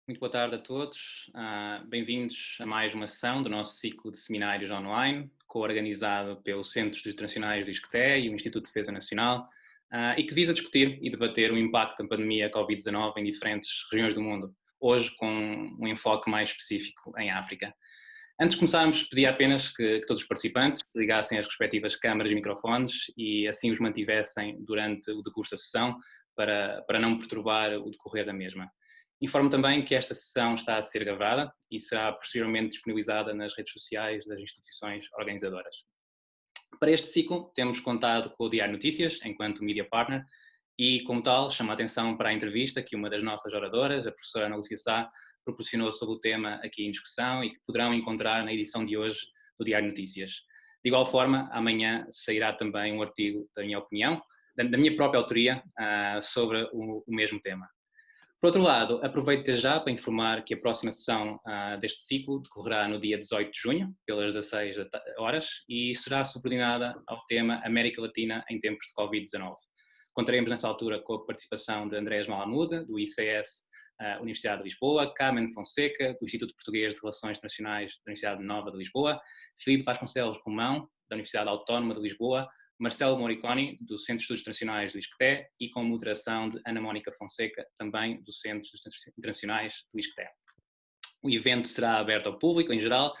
Muito boa tarde a todos. Bem-vindos a mais uma sessão do nosso ciclo de seminários online, co-organizado pelos Centros Internacionais do ISCTE e o Instituto de Defesa Nacional, e que visa discutir e debater o impacto da pandemia Covid-19 em diferentes regiões do mundo, hoje com um enfoque mais específico em África. Antes de começarmos, pedi apenas que todos os participantes ligassem as respectivas câmaras e microfones e assim os mantivessem durante o decurso da sessão para não perturbar o decorrer da mesma. Informo também que esta sessão está a ser gravada e será posteriormente disponibilizada nas redes sociais das instituições organizadoras. Para este ciclo, temos contado com o Diário Notícias, enquanto Media Partner, e, como tal, chamo a atenção para a entrevista que uma das nossas oradoras, a professora Ana Lúcia Sá, proporcionou sobre o tema aqui em discussão e que poderão encontrar na edição de hoje do Diário Notícias. De igual forma, amanhã sairá também um artigo da minha opinião, da minha própria autoria, sobre o mesmo tema. Por outro lado, aproveito desde já para informar que a próxima sessão deste ciclo decorrerá no dia 18 de junho, pelas 16 horas, e será subordinada ao tema América Latina em tempos de Covid-19. Contaremos nessa altura com a participação de Andrés Malamuda, do ICS Universidade de Lisboa, Carmen Fonseca, do Instituto Português de Relações Internacionais da Universidade Nova de Lisboa, Filipe Vasconcelos Romão, da Universidade Autónoma de Lisboa, Marcelo Moriconi, do Centro de Estudos Internacionais do ISCTE, e com moderação de Ana Mónica Fonseca, também do Centro de Estudos Internacionais do ISCTE. O evento será aberto ao público em geral,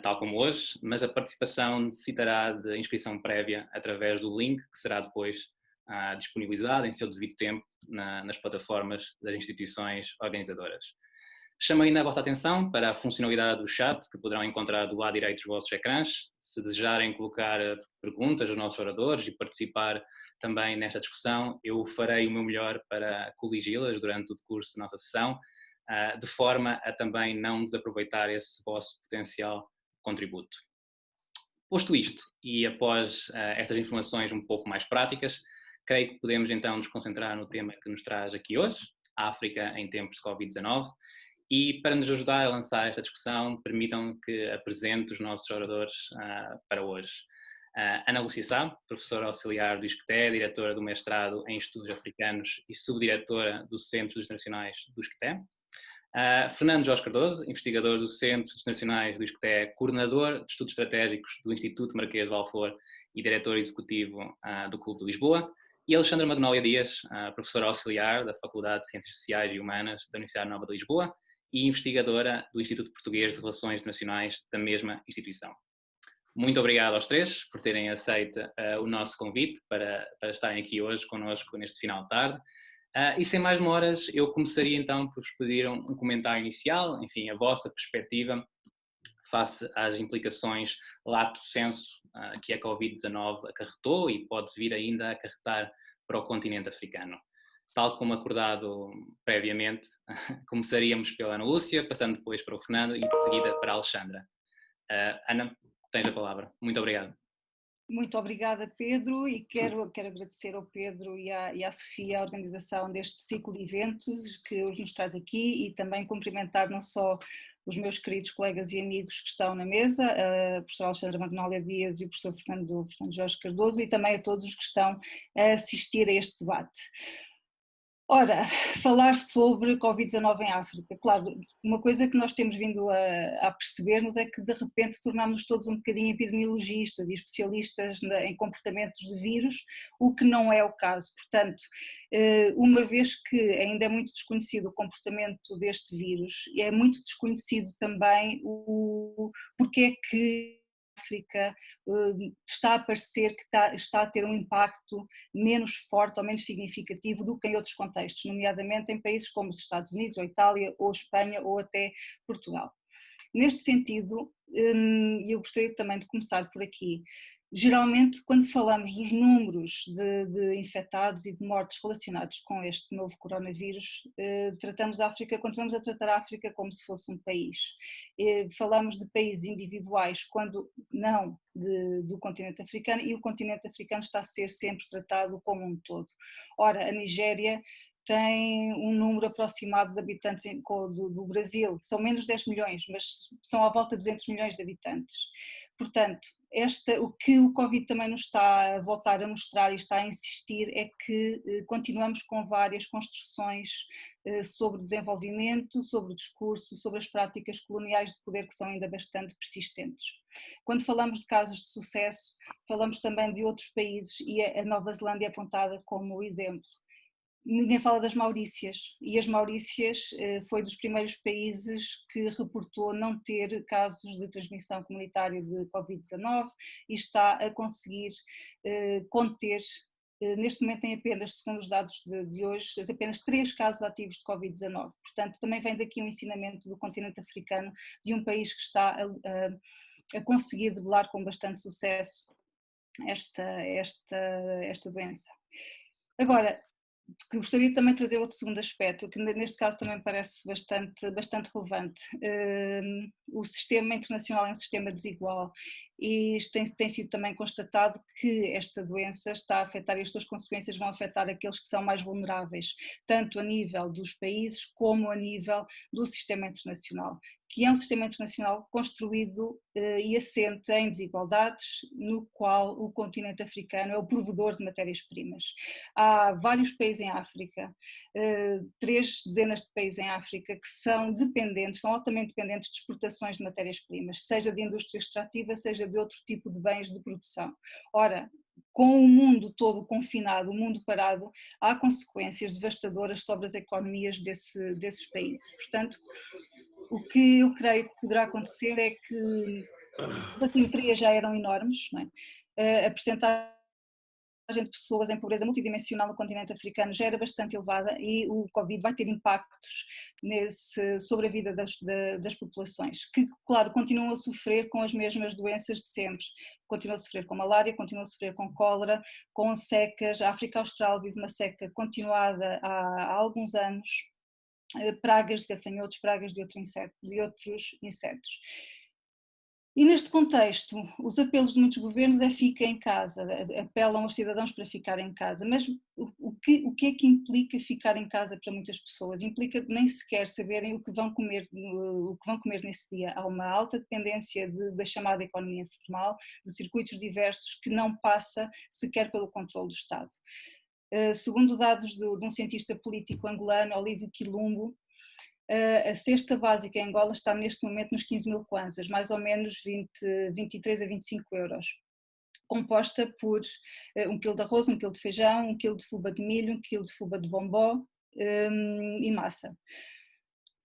tal como hoje, mas a participação necessitará de inscrição prévia através do link que será depois disponibilizado em seu devido tempo nas plataformas das instituições organizadoras. Chamo ainda a vossa atenção para a funcionalidade do chat, que poderão encontrar do lado direito dos vossos ecrãs. Se desejarem colocar perguntas aos nossos oradores e participar também nesta discussão, eu farei o meu melhor para coligi-las durante o decurso da nossa sessão, de forma a também não desaproveitar esse vosso potencial contributo. Posto isto, e após estas informações um pouco mais práticas, creio que podemos então nos concentrar no tema que nos traz aqui hoje, a África em tempos de Covid-19, e para nos ajudar a lançar esta discussão, permitam que apresente os nossos oradores para hoje. Ana Lúcia Sá, professora auxiliar do ISCTE, diretora do mestrado em Estudos Africanos e subdiretora do Centro Internacionais do ISCTE. Fernando Jorge Cardoso, investigador do Centro Internacionais do ISCTE, coordenador de Estudos Estratégicos do Instituto Marquês de Valfort e diretor executivo do Clube de Lisboa. E Alexandra Magnólia Dias, professora auxiliar da Faculdade de Ciências Sociais e Humanas da Universidade Nova de Lisboa e investigadora do Instituto Português de Relações Internacionais da mesma instituição. Muito obrigado aos três por terem aceito o nosso convite para estarem aqui hoje connosco neste final de tarde. E sem mais demoras, eu começaria então por vos pedir um comentário inicial, enfim, a vossa perspectiva face às implicações lato sensu que a Covid-19 acarretou e pode vir ainda a acarretar para o continente africano. Tal como acordado previamente, começaríamos pela Ana Lúcia, passando depois para o Fernando e de seguida para a Alexandra. Ana, tens a palavra. Muito obrigado. Muito obrigada, Pedro, e quero agradecer ao Pedro e à Sofia a organização deste ciclo de eventos que hoje nos traz aqui e também cumprimentar não só os meus queridos colegas e amigos que estão na mesa, a professora Alexandra Magnólia Dias e o professor Fernando Jorge Cardoso, e também a todos os que estão a assistir a este debate. Ora, falar sobre Covid-19 em África, claro, uma coisa que nós temos vindo a perceber-nos é que de repente tornámos-nos todos um bocadinho epidemiologistas e especialistas em comportamentos de vírus, o que não é o caso. Portanto, uma vez que ainda é muito desconhecido o comportamento deste vírus, é muito desconhecido também o porquê é que África está a parecer que está a ter um impacto menos forte ou menos significativo do que em outros contextos, nomeadamente em países como os Estados Unidos, ou Itália, ou Espanha, ou até Portugal. Neste sentido, eu gostaria também de começar por aqui. Geralmente, quando falamos dos números de infectados e de mortes relacionados com este novo coronavírus, tratamos a África, continuamos a tratar a África como se fosse um país. Falamos de países individuais, quando não do continente africano, e o continente africano está a ser sempre tratado como um todo. Ora, a Nigéria tem um número aproximado de habitantes do Brasil, são menos de 10 milhões, mas são à volta de 200 milhões de habitantes. Portanto, o que o Covid também nos está a voltar a mostrar e está a insistir é que continuamos com várias construções sobre o desenvolvimento, sobre o discurso, sobre as práticas coloniais de poder que são ainda bastante persistentes. Quando falamos de casos de sucesso, falamos também de outros países e a Nova Zelândia é apontada como exemplo. Ninguém fala das Maurícias, e as Maurícias foi dos primeiros países que reportou não ter casos de transmissão comunitária de Covid-19 e está a conseguir conter, neste momento tem apenas, segundo os dados de hoje, apenas 3 casos ativos de Covid-19. Portanto, também vem daqui um ensinamento do continente africano, de um país que está a conseguir debelar com bastante sucesso esta doença. Agora, gostaria também de trazer outro segundo aspecto, que neste caso também parece bastante relevante. O sistema internacional é um sistema desigual e tem sido também constatado que esta doença está a afetar e as suas consequências vão afetar aqueles que são mais vulneráveis, tanto a nível dos países como a nível do sistema internacional, que é um sistema internacional construído e assente em desigualdades, no qual o continente africano é o provedor de matérias-primas. Há vários países em África, 3 dezenas de países em África que são altamente dependentes de exportações de matérias-primas, seja de indústria extrativa, seja de outro tipo de bens de produção. Ora, com o mundo todo confinado, o mundo parado, há consequências devastadoras sobre as economias desses países. Portanto, o que eu creio que poderá acontecer é que as assimetrias já eram enormes, não é? A percentagem de pessoas em pobreza multidimensional no continente africano já era bastante elevada e o Covid vai ter impactos sobre a vida das populações, que, claro, continuam a sofrer com as mesmas doenças de sempre. Continuam a sofrer com malária, continuam a sofrer com cólera, com secas. A África Austral vive uma seca continuada há alguns anos, pragas de gafanhotos, pragas de outros insetos. E neste contexto, os apelos de muitos governos é fica em casa, apelam aos cidadãos para ficar em casa, mas o que é que implica ficar em casa para muitas pessoas? Implica nem sequer saberem o que vão comer nesse dia. Há uma alta dependência da chamada economia informal, de circuitos diversos que não passa sequer pelo controle do Estado. Segundo dados de um cientista político angolano, Olívio Quilumbo, a cesta básica em Angola está neste momento nos 15 mil kwanzas, mais ou menos 23 a 25 euros, composta por 1 kg de arroz, 1 kg de feijão, 1 kg de fuba de milho, 1 kg de fuba de bombó e massa.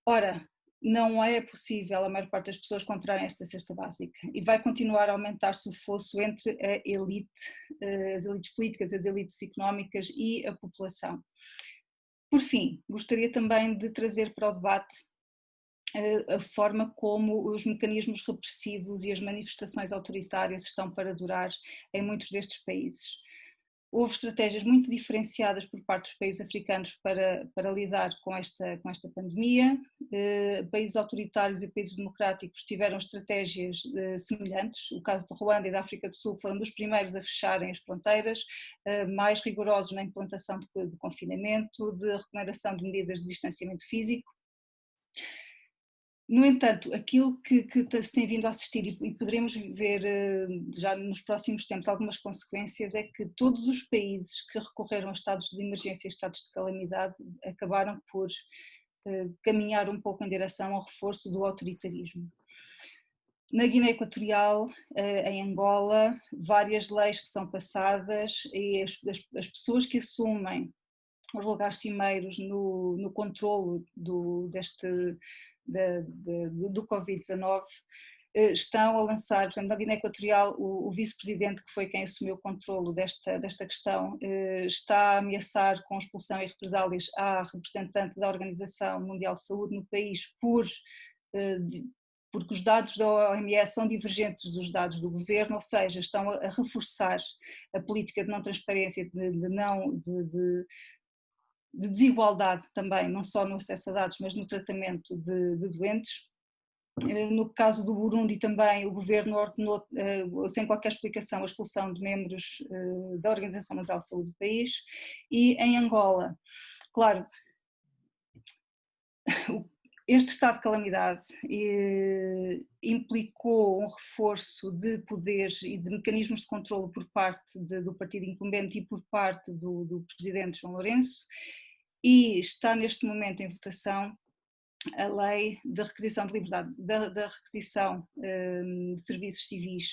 Ora, não é possível a maior parte das pessoas comprarem esta cesta básica e vai continuar a aumentar-se o fosso entre a elite, as elites políticas, as elites económicas e a população. Por fim, gostaria também de trazer para o debate a forma como os mecanismos repressivos e as manifestações autoritárias estão para durar em muitos destes países. Houve estratégias muito diferenciadas por parte dos países africanos para lidar com esta pandemia. Países autoritários e países democráticos tiveram estratégias semelhantes. O caso de Ruanda e da África do Sul foram dos primeiros a fecharem as fronteiras, mais rigorosos na implantação de confinamento, de recomendação de medidas de distanciamento físico. No entanto, aquilo que se tem vindo a assistir e poderemos ver já nos próximos tempos algumas consequências é que todos os países que recorreram a estados de emergência e estados de calamidade acabaram por caminhar um pouco em direção ao reforço do autoritarismo. Na Guiné Equatorial, em Angola, várias leis que são passadas e as pessoas que assumem os lugares cimeiros no controlo do Covid-19 estão a lançar, portanto, na Guiné Equatorial, o vice-presidente, que foi quem assumiu o controlo desta questão, está a ameaçar com expulsão e represálias à representante da Organização Mundial de Saúde no país porque os dados da OMS são divergentes dos dados do governo, ou seja, estão a reforçar a política de não transparência, de desigualdade também, não só no acesso a dados, mas no tratamento de doentes. No caso do Burundi também, o governo ordenou, sem qualquer explicação, a expulsão de membros da Organização Mundial de Saúde do país. E em Angola, Claro, este estado de calamidade implicou um reforço de poderes e de mecanismos de controlo por parte do partido incumbente e por parte do presidente João Lourenço, e está neste momento em votação a lei da requisição de liberdade, da requisição de serviços civis,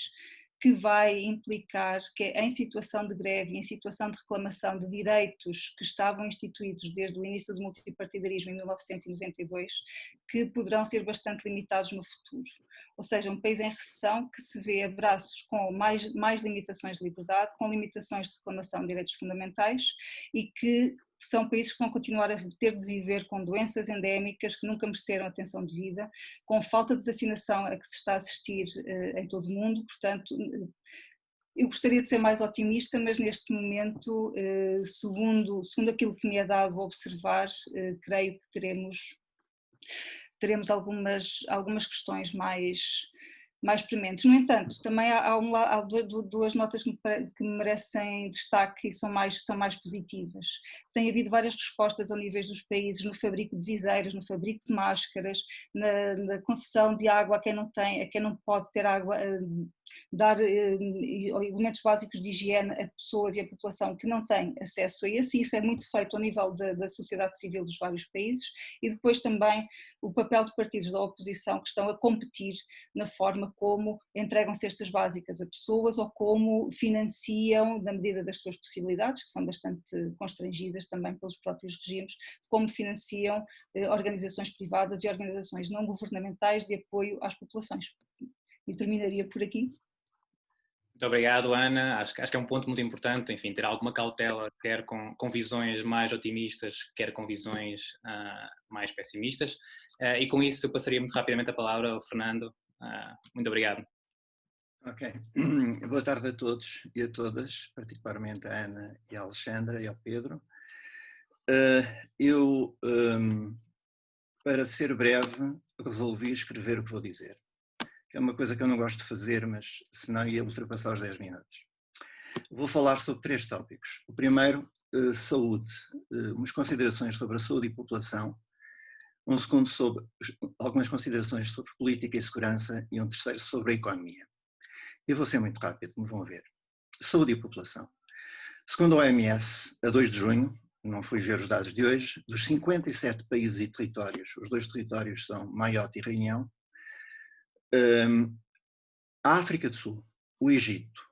que vai implicar que em situação de greve, em situação de reclamação de direitos que estavam instituídos desde o início do multipartidarismo em 1992, que poderão ser bastante limitados no futuro. Ou seja, um país em recessão que se vê a braços com mais limitações de liberdade, com limitações de reclamação de direitos fundamentais, e que são países que vão continuar a ter de viver com doenças endémicas que nunca mereceram atenção devida, com falta de vacinação a que se está a assistir em todo o mundo. Portanto, eu gostaria de ser mais otimista, mas neste momento, segundo aquilo que me é dado a observar, creio que teremos algumas questões mais prementes. No entanto, também há duas notas que me merecem destaque e são mais positivas. Tem havido várias respostas ao nível dos países no fabrico de viseiras, no fabrico de máscaras, na concessão de água a quem não pode ter água, dar elementos básicos de higiene a pessoas e a população que não têm acesso a esse. Isso é muito feito ao nível da sociedade civil dos vários países, e depois também o papel de partidos da oposição que estão a competir na forma como entregam cestas básicas a pessoas ou como financiam, na medida das suas possibilidades, que são bastante constrangidas também pelos próprios regimes, como financiam organizações privadas e organizações não governamentais de apoio às populações. E terminaria por aqui. Muito obrigado, Ana. Acho que é um ponto muito importante, enfim, ter alguma cautela, quer com visões mais otimistas, quer com visões mais pessimistas. E com isso eu passaria muito rapidamente a palavra ao Fernando. Muito obrigado. Ok. Boa tarde a todos e a todas, particularmente a Ana e a Alexandra e ao Pedro. Para ser breve, resolvi escrever o que vou dizer. É uma coisa que eu não gosto de fazer, mas senão ia ultrapassar os 10 minutos. Vou falar sobre 3 tópicos. O primeiro, saúde, umas considerações sobre a saúde e população. Um segundo, sobre algumas considerações sobre política e segurança. E um terceiro, sobre a economia. Eu vou ser muito rápido, como vão ver. Saúde e população. Segundo a OMS, a 2 de junho, não fui ver os dados de hoje, dos 57 países e territórios, os 2 territórios são Maiote e Reunião, a África do Sul, o Egito,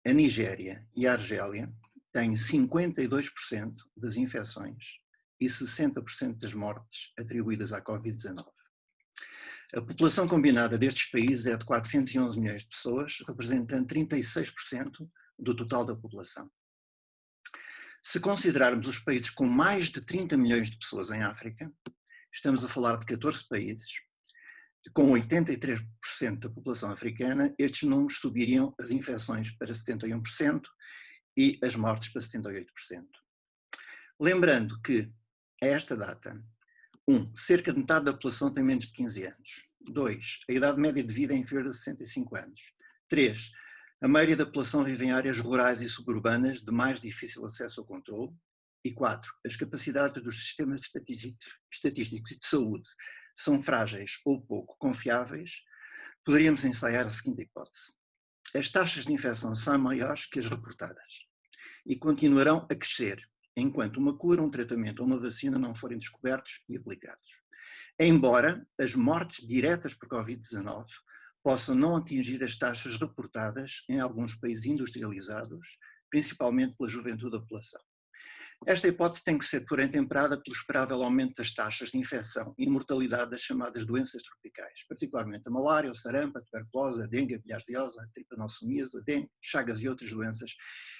a Nigéria e a Argélia têm 52% das infecções e 60% das mortes atribuídas à Covid-19. A população combinada destes países é de 411 milhões de pessoas, representando 36% do total da população. Se considerarmos os países com mais de 30 milhões de pessoas em África, estamos a falar de 14 países. Com 83% da população africana, estes números subiriam as infecções para 71% e as mortes para 78%. Lembrando que, a esta data, 1. Cerca de metade da população tem menos de 15 anos. 2. A idade média de vida é inferior a 65 anos. 3. A maioria da população vive em áreas rurais e suburbanas de mais difícil acesso ao controle. E 4. As capacidades dos sistemas estatísticos e de saúde são frágeis ou pouco confiáveis. Poderíamos ensaiar a seguinte hipótese. As taxas de infecção são maiores que as reportadas e continuarão a crescer enquanto uma cura, um tratamento ou uma vacina não forem descobertos e aplicados. Embora as mortes diretas por Covid-19 possam não atingir as taxas reportadas em alguns países industrializados, principalmente pela juventude da população. Esta hipótese tem que ser, porém, temperada pelo esperável aumento das taxas de infecção e mortalidade das chamadas doenças tropicais, particularmente a malária, o sarampo, a tuberculose, a dengue, a bilharziose, a trypanossomiase, a dengue, chagas e outras doenças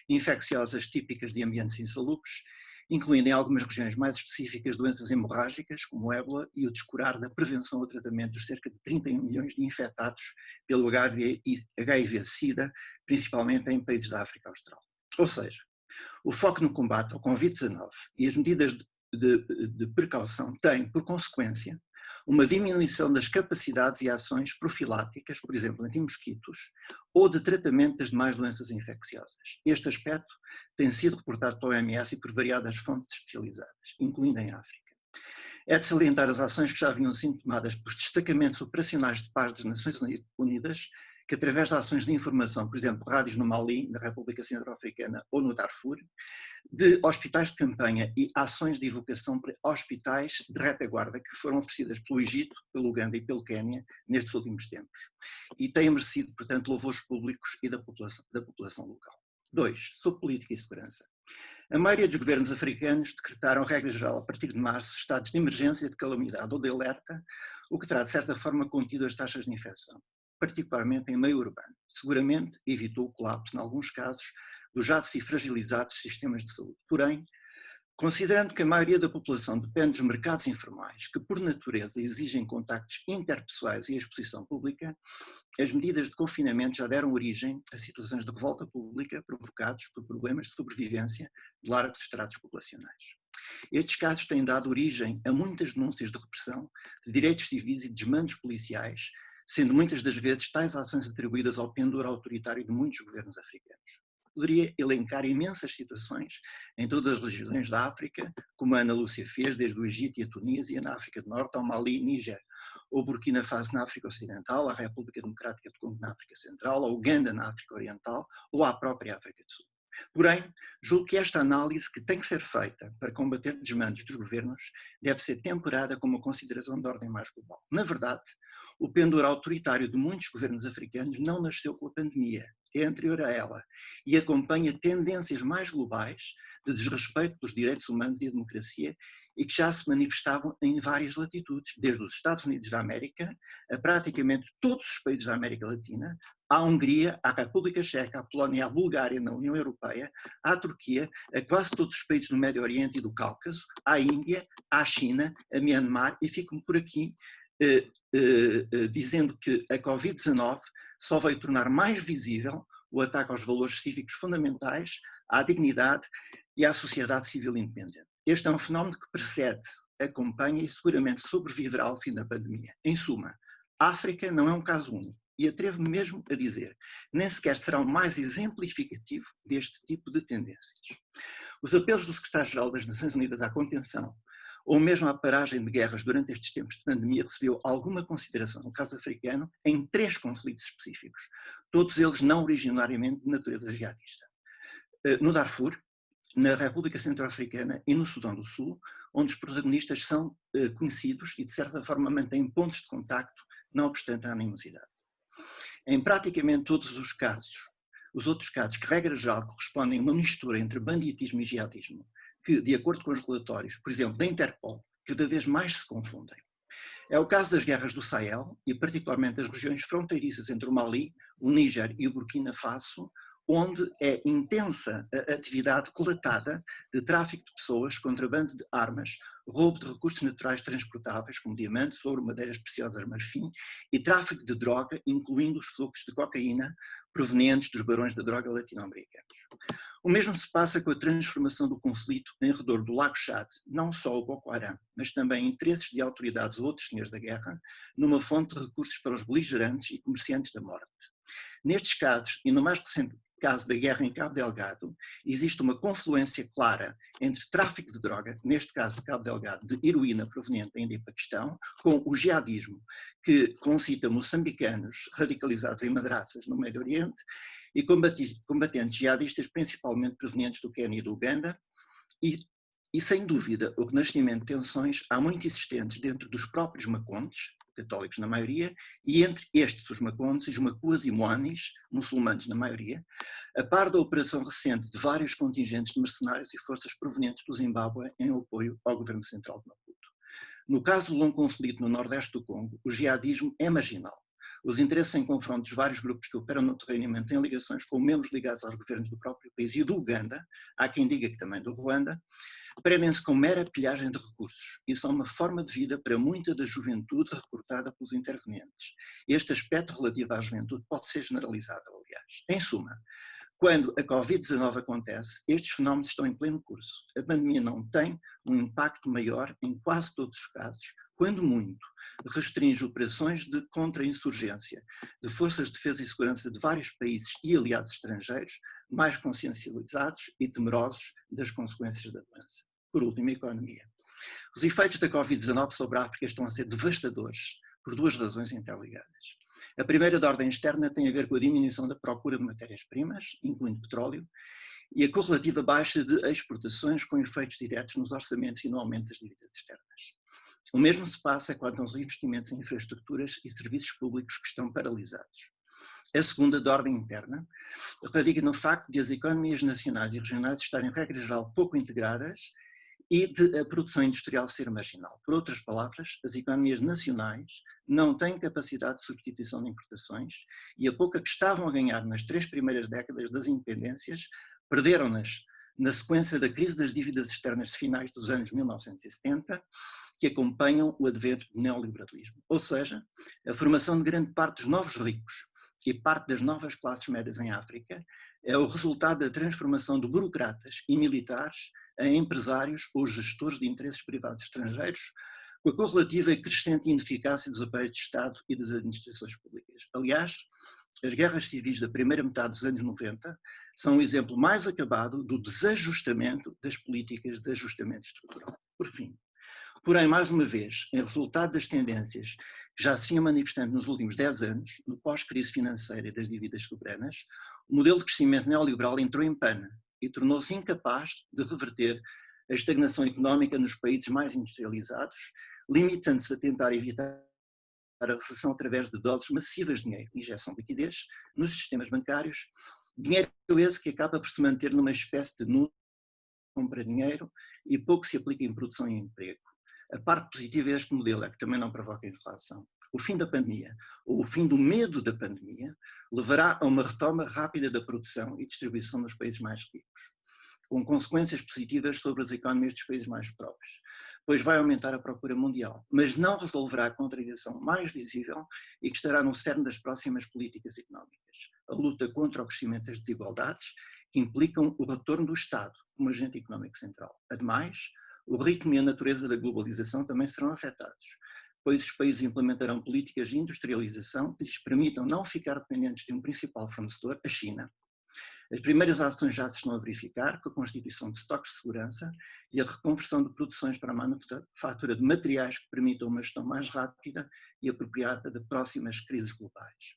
infecciosas típicas de ambientes insalubres, incluindo em algumas regiões mais específicas doenças hemorrágicas, como o ébola, e o descurar da prevenção ou tratamento dos cerca de 31 milhões de infectados pelo HIV-Sida, principalmente em países da África Austral. Ou seja, o foco no combate ao Covid-19 e as medidas de precaução têm, por consequência, uma diminuição das capacidades e ações profiláticas, por exemplo, anti-mosquitos, ou de tratamento das demais doenças infecciosas. Este aspecto tem sido reportado pela OMS e por variadas fontes especializadas, incluindo em África. É de salientar as ações que já haviam sido tomadas pelos destacamentos operacionais de paz das Nações Unidas, que através de ações de informação, por exemplo, rádios no Mali, na República Centro-Africana ou no Darfur, de hospitais de campanha e ações de evocação para hospitais de retaguarda que foram oferecidas pelo Egito, pelo Uganda e pelo Quénia nestes últimos tempos. E têm merecido, portanto, louvores públicos e da população local. 2. Sobre política e segurança. A maioria dos governos africanos decretaram, regra geral, a partir de março, estados de emergência, de calamidade ou de alerta, o que terá, de certa forma, contido as taxas de infecção, particularmente em meio urbano. Seguramente evitou o colapso, em alguns casos, dos já de si fragilizados sistemas de saúde. Porém, considerando que a maioria da população depende dos mercados informais, que por natureza exigem contactos interpessoais e exposição pública, as medidas de confinamento já deram origem a situações de revolta pública provocados por problemas de sobrevivência de largos estratos populacionais. Estes casos têm dado origem a muitas denúncias de repressão de direitos civis e desmandos policiais, sendo muitas das vezes tais ações atribuídas ao pendor autoritário de muitos governos africanos. Poderia elencar imensas situações em todas as regiões da África, como a Ana Lúcia fez, desde o Egito e a Tunísia, na África do Norte, ao Mali e Níger, ou Burkina Faso na África Ocidental, à República Democrática do Congo na África Central, ao Uganda na África Oriental, ou à própria África do Sul. Porém, julgo que esta análise que tem que ser feita para combater desmandos dos governos deve ser temperada com uma consideração de ordem mais global. Na verdade, o pendor autoritário de muitos governos africanos não nasceu com a pandemia, é anterior a ela e acompanha tendências mais globais de desrespeito pelos direitos humanos e a democracia e que já se manifestavam em várias latitudes, desde os Estados Unidos da América a praticamente todos os países da América Latina, à Hungria, à República Checa, à Polónia, à Bulgária na União Europeia, à Turquia, a quase todos os países do Médio Oriente e do Cáucaso, à Índia, à China, a Myanmar, e fico-me por aqui dizendo que a Covid-19 só veio tornar mais visível o ataque aos valores cívicos fundamentais, à dignidade e à sociedade civil independente. Este é um fenómeno que precede, acompanha e seguramente sobreviverá ao fim da pandemia. Em suma, a África não é um caso único e atrevo-me mesmo a dizer, nem sequer será o mais exemplificativo deste tipo de tendências. Os apelos do Secretário-Geral das Nações Unidas à contenção ou mesmo à paragem de guerras durante estes tempos de pandemia recebeu alguma consideração no caso africano em 3 conflitos específicos, todos eles não originariamente de natureza jihadista. No Darfur, na República Centro-Africana e no Sudão do Sul, onde os protagonistas são conhecidos e de certa forma mantêm pontos de contacto, não obstante a animosidade. Em praticamente todos os casos, os outros casos que regra geral correspondem a uma mistura entre banditismo e jihadismo, que, de acordo com os relatórios, por exemplo, da Interpol, cada vez mais se confundem. É o caso das guerras do Sahel, e particularmente das regiões fronteiriças entre o Mali, o Níger e o Burkina Faso, onde é intensa a atividade relatada de tráfico de pessoas, contrabando de armas, roubo de recursos naturais transportáveis, como diamantes, ouro, madeiras preciosas, marfim, e tráfico de droga, incluindo os fluxos de cocaína provenientes dos barões da droga latino-americanos. O mesmo se passa com a transformação do conflito em redor do Lago Chad, não só o Boko Haram, mas também interesses de autoridades ou outros senhores da guerra, numa fonte de recursos para os beligerantes e comerciantes da morte. Nestes casos, e no mais recente caso da guerra em Cabo Delgado, existe uma confluência clara entre tráfico de droga, neste caso de Cabo Delgado, de heroína proveniente da Índia e Paquistão, com o jihadismo, que concita moçambicanos radicalizados em madraças no Médio Oriente, e combatentes jihadistas principalmente provenientes do Quênia e do Uganda, e sem dúvida o renascimento de tensões há muito existentes dentro dos próprios macontes, católicos na maioria, e entre estes os macontes, os macuas e moanis, muçulmanos na maioria, a par da operação recente de vários contingentes de mercenários e forças provenientes do Zimbábue em apoio ao governo central de Maputo. No caso do longo conflito no nordeste do Congo, o jihadismo é marginal. Os interesses em confronto dos vários grupos que operam no terreno têm ligações com membros ligados aos governos do próprio país e do Uganda, há quem diga que também do Ruanda, prendem-se com mera pilhagem de recursos e são uma forma de vida para muita da juventude recrutada pelos intervenientes. Este aspecto relativo à juventude pode ser generalizável, aliás. Em suma, Quando a Covid-19 acontece, estes fenómenos estão em pleno curso. A pandemia não tem um impacto maior em quase todos os casos, quando muito, restringe operações de contra-insurgência de forças de defesa e segurança de vários países e aliados estrangeiros, mais consciencializados e temerosos das consequências da doença. Por último, a economia. Os efeitos da Covid-19 sobre a África estão a ser devastadores, por duas razões interligadas. A primeira, de ordem externa, tem a ver com a diminuição da procura de matérias-primas, incluindo petróleo, e a correlativa baixa de exportações com efeitos diretos nos orçamentos e no aumento das dívidas externas. O mesmo se passa quanto aos investimentos em infraestruturas e serviços públicos que estão paralisados. A segunda, de ordem interna, radica no facto de as economias nacionais e regionais estarem, regra geral, pouco integradas e de a produção industrial ser marginal. Por outras palavras, as economias nacionais não têm capacidade de substituição de importações e a pouca que estavam a ganhar nas 3 primeiras décadas das independências, perderam-nas na sequência da crise das dívidas externas de finais dos anos 1970, que acompanham o advento do neoliberalismo. Ou seja, a formação de grande parte dos novos ricos e parte das novas classes médias em África é o resultado da transformação de burocratas e militares em empresários ou gestores de interesses privados estrangeiros, com a correlativa e crescente ineficácia dos aparelhos de Estado e das administrações públicas. Aliás, as guerras civis da primeira metade dos anos 90 são um exemplo mais acabado do desajustamento das políticas de ajustamento estrutural. Por fim, porém, mais uma vez, em resultado das tendências que já se vinham manifestando nos últimos 10 anos, no pós-crise financeira e das dívidas soberanas, o modelo de crescimento neoliberal entrou em pana e tornou-se incapaz de reverter a estagnação económica nos países mais industrializados, limitando-se a tentar evitar a recessão através de doses massivas de dinheiro, injeção de liquidez nos sistemas bancários, dinheiro esse que acaba por se manter numa espécie de nuvem, compra dinheiro e pouco se aplica em produção e emprego. A parte positiva deste modelo é que também não provoca inflação. O fim da pandemia, ou o fim do medo da pandemia, levará a uma retoma rápida da produção e distribuição nos países mais ricos, com consequências positivas sobre as economias dos países mais pobres, pois vai aumentar a procura mundial, mas não resolverá a contradição mais visível e que estará no cerne das próximas políticas económicas, a luta contra o crescimento das desigualdades, que implicam o retorno do Estado como agente económico central. Ademais, o ritmo e a natureza da globalização também serão afetados, pois os países implementarão políticas de industrialização que lhes permitam não ficar dependentes de um principal fornecedor, a China. As primeiras ações já se estão a verificar, com a constituição de estoques de segurança e a reconversão de produções para a manufatura de materiais que permitam uma gestão mais rápida e apropriada de próximas crises globais.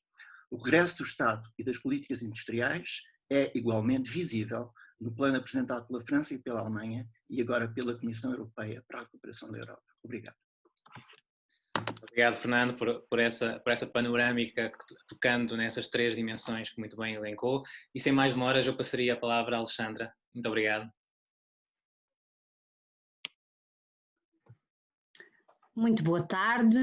O regresso do Estado e das políticas industriais é igualmente visível no plano apresentado pela França e pela Alemanha e agora pela Comissão Europeia para a Recuperação da Europa. Obrigado. Obrigado, Fernando, por essa panorâmica tocando nessas 3 dimensões que muito bem elencou. E sem mais demoras, eu passaria a palavra à Alexandra. Muito obrigado. Muito boa tarde,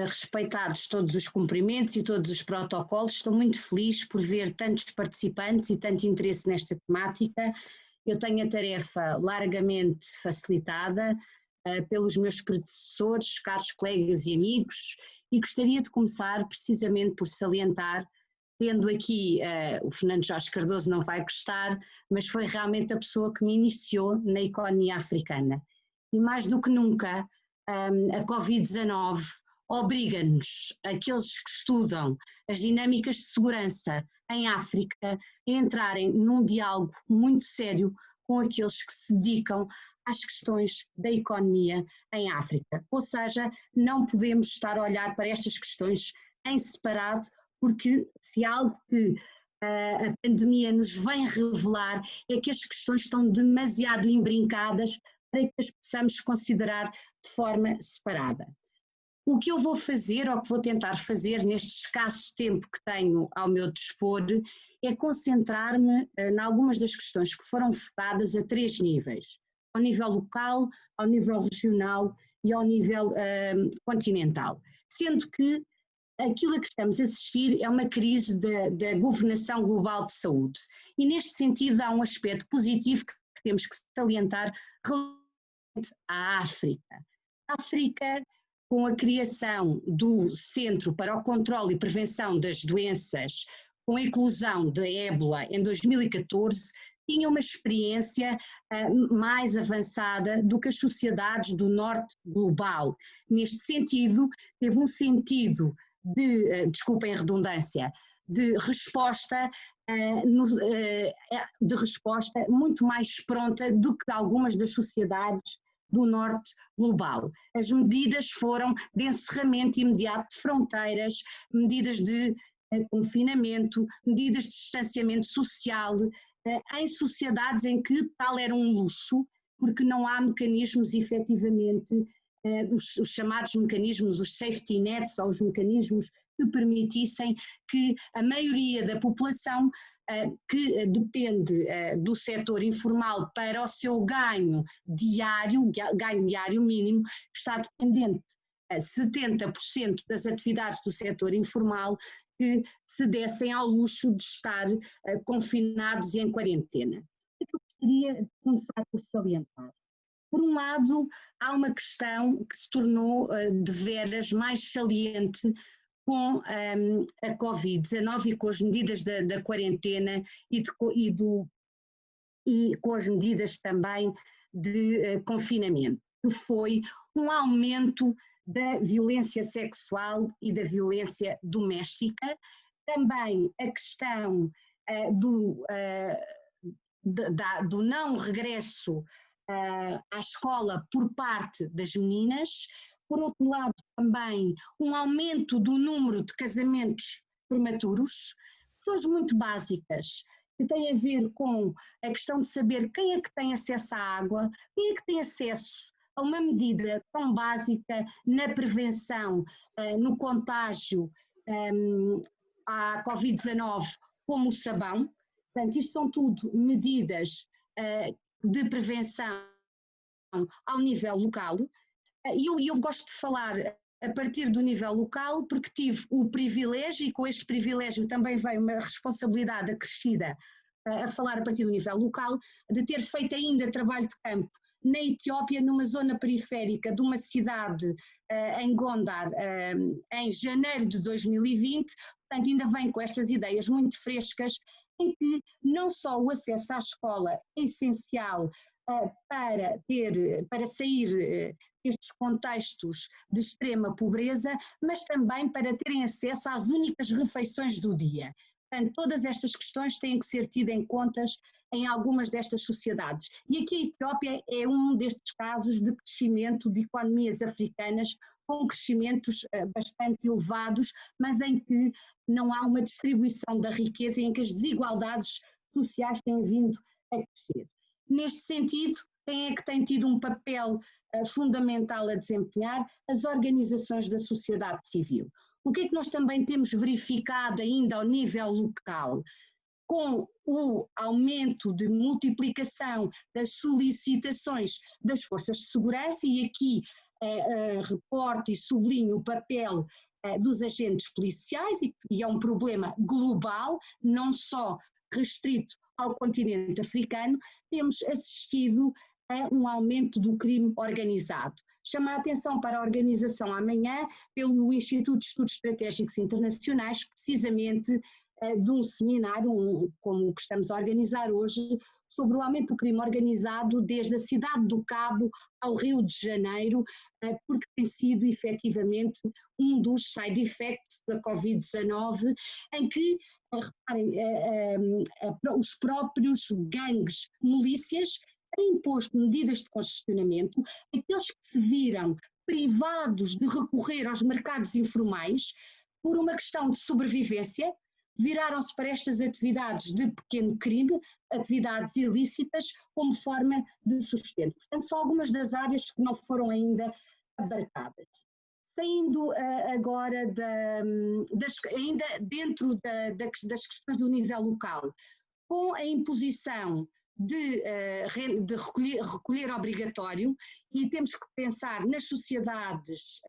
respeitados todos os cumprimentos e todos os protocolos. Estou muito feliz por ver tantos participantes e tanto interesse nesta temática. Eu tenho a tarefa largamente facilitada pelos meus predecessores, caros colegas e amigos, e gostaria de começar precisamente por salientar, tendo aqui, o Fernando Jorge Cardoso não vai gostar, mas foi realmente a pessoa que me iniciou na economia africana. E mais do que nunca, a Covid-19 obriga-nos, aqueles que estudam as dinâmicas de segurança em África, a entrarem num diálogo muito sério com aqueles que se dedicam às questões da economia em África. Ou seja, não podemos estar a olhar para estas questões em separado, porque se há algo que a pandemia nos vem revelar é que as questões estão demasiado imbrincadas para que as possamos considerar de forma separada. O que eu vou fazer, ou que vou tentar fazer neste escasso tempo que tenho ao meu dispor, é concentrar-me em algumas das questões que foram focadas a 3 níveis. Ao nível local, ao nível regional e ao nível continental. Sendo que aquilo a que estamos a assistir é uma crise da governação global de saúde. E neste sentido há um aspecto positivo que temos que salientar relativamente à África. A África, com a criação do Centro para o Controlo e Prevenção das Doenças com a eclosão da ébola em 2014, tinha uma experiência mais avançada do que as sociedades do norte global. Neste sentido, teve um sentido de, desculpem a redundância, de resposta muito mais pronta do que algumas das sociedades do norte global. As medidas foram de encerramento imediato de fronteiras, medidas de confinamento, medidas de distanciamento social, em sociedades em que tal era um luxo, porque não há mecanismos efetivamente, os chamados mecanismos, os safety nets, ou os mecanismos que permitissem que a maioria da população que depende do setor informal para o seu ganho diário mínimo, está dependente 70% das atividades do setor informal que se dessem ao luxo de estar confinados e em quarentena. O que eu gostaria de começar por salientar? Por um lado, há uma questão que se tornou de veras mais saliente com a Covid-19 e com as medidas da quarentena e com as medidas também de confinamento, que foi um aumento da violência sexual e da violência doméstica, também a questão do não regresso à escola por parte das meninas, por outro lado também um aumento do número de casamentos prematuros, questões muito básicas, que têm a ver com a questão de saber quem é que tem acesso à água, quem é que tem acesso a uma medida tão básica na prevenção, no contágio à Covid-19 como o sabão. Portanto, isto são tudo medidas de prevenção ao nível local. E eu gosto de falar a partir do nível local porque tive o privilégio, e com este privilégio também veio uma responsabilidade acrescida a falar a partir do nível local, de ter feito ainda trabalho de campo na Etiópia, numa zona periférica de uma cidade em Gondar, em janeiro de 2020, portanto ainda vem com estas ideias muito frescas, em que não só o acesso à escola é essencial para sair destes contextos de extrema pobreza, mas também para terem acesso às únicas refeições do dia. Portanto, todas estas questões têm que ser tidas em conta em algumas destas sociedades. E aqui a Etiópia é um destes casos de crescimento de economias africanas com crescimentos bastante elevados, mas em que não há uma distribuição da riqueza e em que as desigualdades sociais têm vindo a crescer. Neste sentido, quem é que tem tido um papel fundamental a desempenhar? As organizações da sociedade civil. O que é que nós também temos verificado ainda ao nível local? Com o aumento de multiplicação das solicitações das forças de segurança, e aqui reporto e sublinho o papel dos agentes policiais, e é um problema global, não só restrito ao continente africano, temos assistido a um aumento do crime organizado. Chama a atenção para a organização amanhã pelo Instituto de Estudos Estratégicos Internacionais, precisamente de um seminário, como o que estamos a organizar hoje, sobre o aumento do crime organizado desde a cidade do Cabo ao Rio de Janeiro, porque tem sido efetivamente um dos side effects da Covid-19, em que, reparem, os próprios gangues milícias têm imposto medidas de congestionamento. Aqueles que se viram privados de recorrer aos mercados informais por uma questão de sobrevivência, viraram-se para estas atividades de pequeno crime, atividades ilícitas, como forma de sustento. Portanto, são algumas das áreas que não foram ainda abarcadas. Saindo agora ainda dentro das questões do nível local, com a imposição de recolher obrigatório, e temos que pensar nas sociedades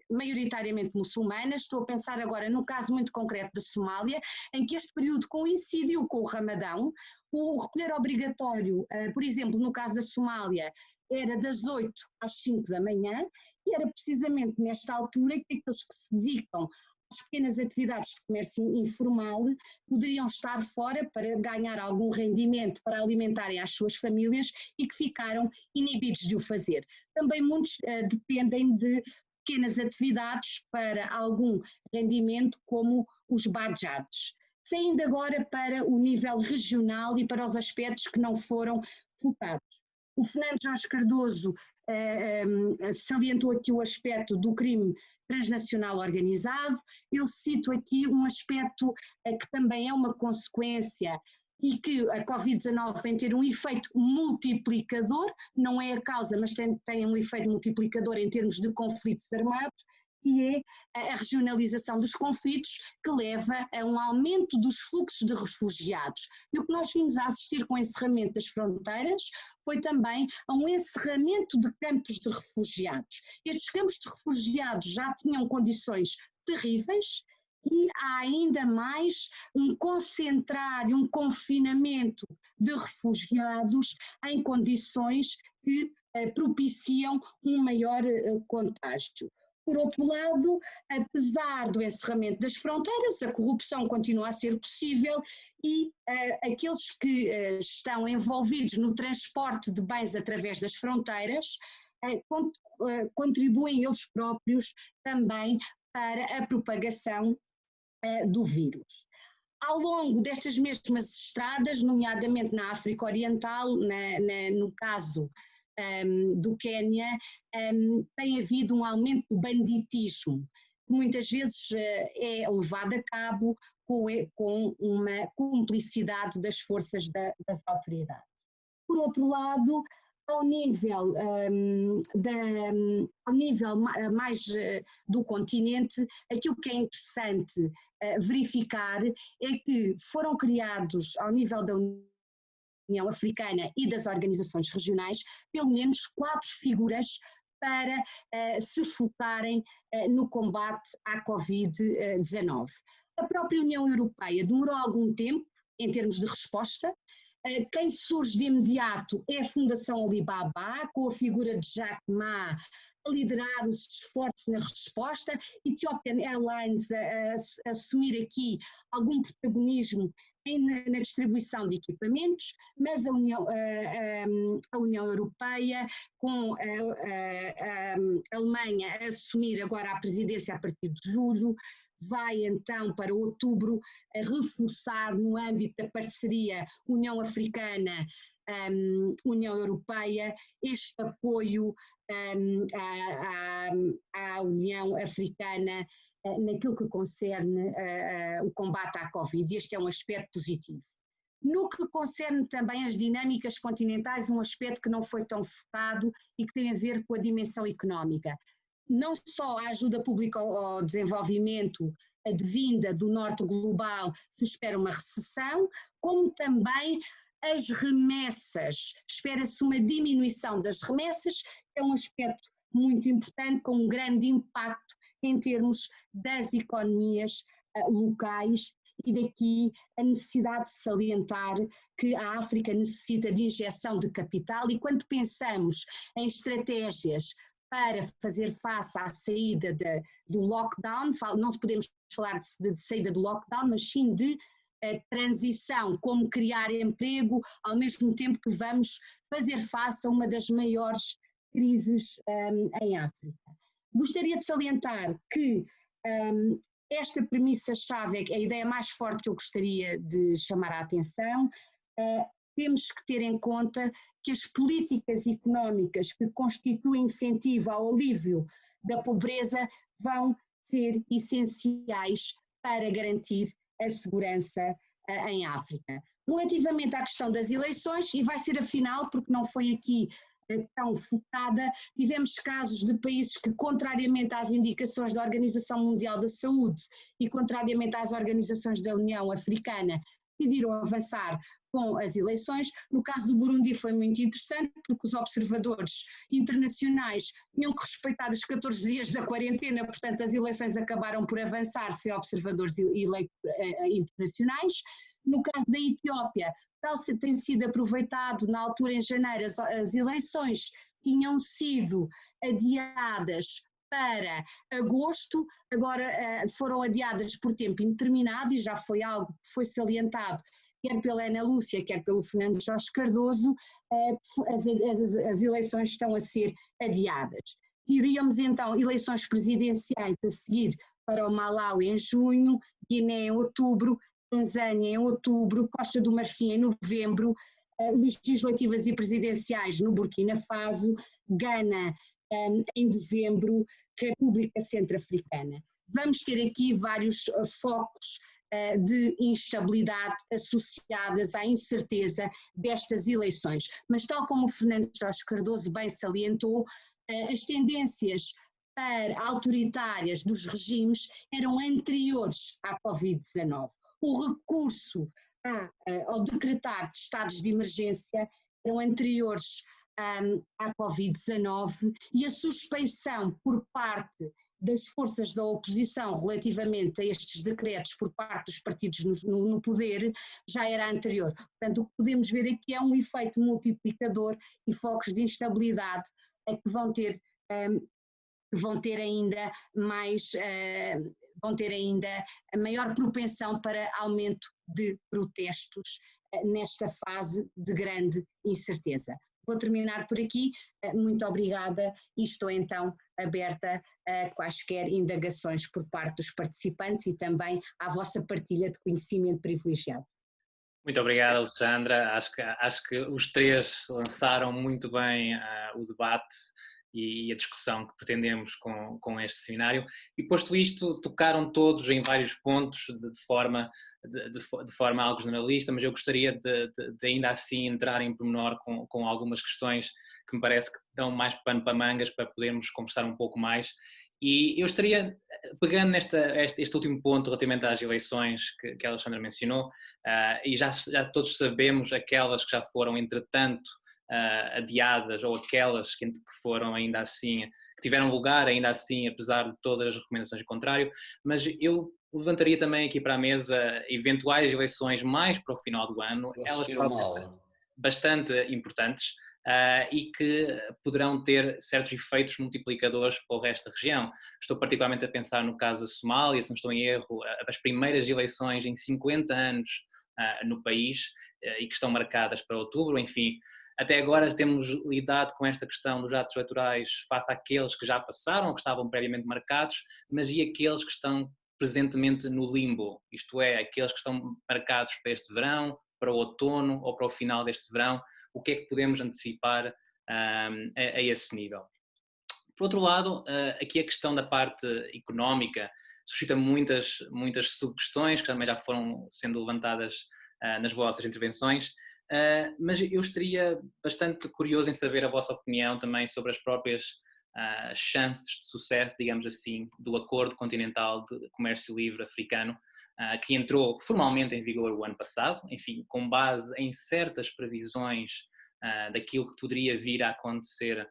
maioritariamente muçulmanas. Estou a pensar agora no caso muito concreto da Somália, em que este período coincidiu com o Ramadão. O recolher obrigatório, por exemplo, no caso da Somália, era das 8 às 5 da manhã, e era precisamente nesta altura que aqueles que se dedicam as pequenas atividades de comércio informal poderiam estar fora para ganhar algum rendimento para alimentarem as suas famílias e que ficaram inibidos de o fazer. Também muitos dependem de pequenas atividades para algum rendimento, como os badjats. Saindo agora para o nível regional e para os aspectos que não foram focados. O Fernando Jorge Cardoso salientou aqui o aspecto do crime transnacional organizado. Eu cito aqui um aspecto que também é uma consequência e que a Covid-19 vem ter um efeito multiplicador, não é a causa, mas tem um efeito multiplicador em termos de conflitos armados, que é a regionalização dos conflitos, que leva a um aumento dos fluxos de refugiados. E o que nós vimos a assistir com o encerramento das fronteiras foi também a um encerramento de campos de refugiados. Estes campos de refugiados já tinham condições terríveis e há ainda mais um concentrar e um confinamento de refugiados em condições que propiciam um maior contágio. Por outro lado, apesar do encerramento das fronteiras, a corrupção continua a ser possível e aqueles que estão envolvidos no transporte de bens através das fronteiras contribuem eles próprios também para a propagação do vírus. Ao longo destas mesmas estradas, nomeadamente na África Oriental, no caso do Quénia, tem havido um aumento do banditismo, que muitas vezes é levado a cabo com uma cumplicidade das forças das autoridades. Por outro lado, ao nível mais do continente, aquilo que é interessante verificar é que foram criados, ao nível da União Africana e das organizações regionais, pelo menos 4 figuras para se focarem no combate à Covid-19. A própria União Europeia demorou algum tempo em termos de resposta. Quem surge de imediato é a Fundação Alibaba, com a figura de Jack Ma a liderar os esforços na resposta, Ethiopian Airlines a assumir aqui algum protagonismo na distribuição de equipamentos, mas a União Europeia, com a Alemanha a assumir agora a presidência a partir de julho, vai então para outubro reforçar no âmbito da parceria União Africana, União Europeia, este apoio à União Africana naquilo que concerne o combate à Covid. Este é um aspecto positivo. No que concerne também as dinâmicas continentais, um aspecto que não foi tão focado e que tem a ver com a dimensão económica. Não só a ajuda pública ao desenvolvimento advinda do norte global se espera uma recessão, como também as remessas. Espera-se uma diminuição das remessas, é um aspecto muito importante, com um grande impacto em termos das economias locais, e daqui a necessidade de salientar que a África necessita de injeção de capital, e quando pensamos em estratégias para fazer face à saída do lockdown, não podemos falar de saída do lockdown, mas sim de transição, como criar emprego, ao mesmo tempo que vamos fazer face a uma das maiores crises em África. Gostaria de salientar que esta premissa-chave é a ideia mais forte que eu gostaria de chamar a atenção. Temos que ter em conta que as políticas económicas que constituem incentivo ao alívio da pobreza vão ser essenciais para garantir a segurança em África. Relativamente à questão das eleições, e vai ser a final, porque não foi aqui tão focada, tivemos casos de países que, contrariamente às indicações da Organização Mundial da Saúde e contrariamente às organizações da União Africana, decidiram avançar com as eleições. No caso do Burundi foi muito interessante, porque os observadores internacionais tinham que respeitar os 14 dias da quarentena, portanto as eleições acabaram por avançar sem observadores internacionais. No caso da Etiópia, tal tem sido aproveitado, na altura em janeiro as eleições tinham sido adiadas para agosto, agora foram adiadas por tempo indeterminado e já foi algo que foi salientado quer pela Ana Lúcia, quer pelo Fernando Jorge Cardoso, as eleições estão a ser adiadas. Iríamos então eleições presidenciais a seguir para o Malawi em junho, Guiné em outubro, Tanzânia em outubro, Costa do Marfim em novembro, legislativas e presidenciais no Burkina Faso, Gana em dezembro, República Centro-Africana. Vamos ter aqui vários focos de instabilidade associadas à incerteza destas eleições. Mas tal como o Fernando Jorge Cardoso bem salientou, as tendências autoritárias dos regimes eram anteriores à Covid-19. O recurso ao decretar de estados de emergência eram anteriores à Covid-19 e a suspeição por parte das forças da oposição relativamente a estes decretos por parte dos partidos no poder já era anterior. Portanto, o que podemos ver aqui é um efeito multiplicador e focos de instabilidade que vão ter ainda a maior propensão para aumento de protestos nesta fase de grande incerteza. Vou terminar por aqui, muito obrigada e estou então aberta a quaisquer indagações por parte dos participantes e também à vossa partilha de conhecimento privilegiado. Muito obrigado, Alexandra. Acho que os três lançaram muito bem o debate e a discussão que pretendemos com este seminário. E posto isto, tocaram todos em vários pontos de forma algo generalista, mas eu gostaria de ainda assim entrar em pormenor com algumas questões que me parece que dão mais pano para mangas para podermos conversar um pouco mais. E eu estaria, pegando este último ponto relativamente às eleições que a Alexandra mencionou, e já todos sabemos aquelas que já foram, entretanto, adiadas ou aquelas que foram ainda assim, que tiveram lugar ainda assim, apesar de todas as recomendações em contrário, mas eu levantaria também aqui para a mesa eventuais eleições mais para o final do ano, elas bastante importantes e que poderão ter certos efeitos multiplicadores para o resto da região. Estou particularmente a pensar no caso da Somália, se não estou em erro, as primeiras eleições em 50 anos no país e que estão marcadas para outubro, enfim. Até agora temos lidado com esta questão dos atos eleitorais face àqueles que já passaram, que estavam previamente marcados, mas e aqueles que estão presentemente no limbo, isto é, aqueles que estão marcados para este verão, para o outono ou para o final deste verão, o que é que podemos antecipar a esse nível? Por outro lado, aqui a questão da parte económica suscita muitas sub-questões que também já foram sendo levantadas nas vossas intervenções, mas eu estaria bastante curioso em saber a vossa opinião também sobre as próprias chances de sucesso, digamos assim, do Acordo Continental de Comércio Livre Africano, que entrou formalmente em vigor o ano passado, enfim, com base em certas previsões daquilo que poderia vir a acontecer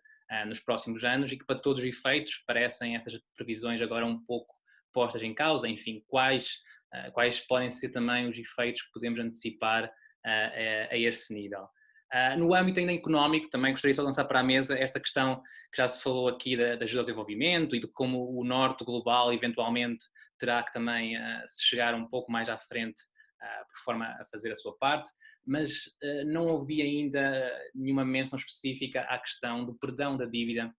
nos próximos anos e que, para todos os efeitos, parecem essas previsões agora um pouco postas em causa, enfim, quais podem ser também os efeitos que podemos antecipar a esse nível. No âmbito ainda económico, também gostaria de lançar para a mesa esta questão que já se falou aqui da ajuda ao desenvolvimento e de como o norte global eventualmente terá que também se chegar um pouco mais à frente por forma a fazer a sua parte, mas não ouvi ainda nenhuma menção específica à questão do perdão da dívida,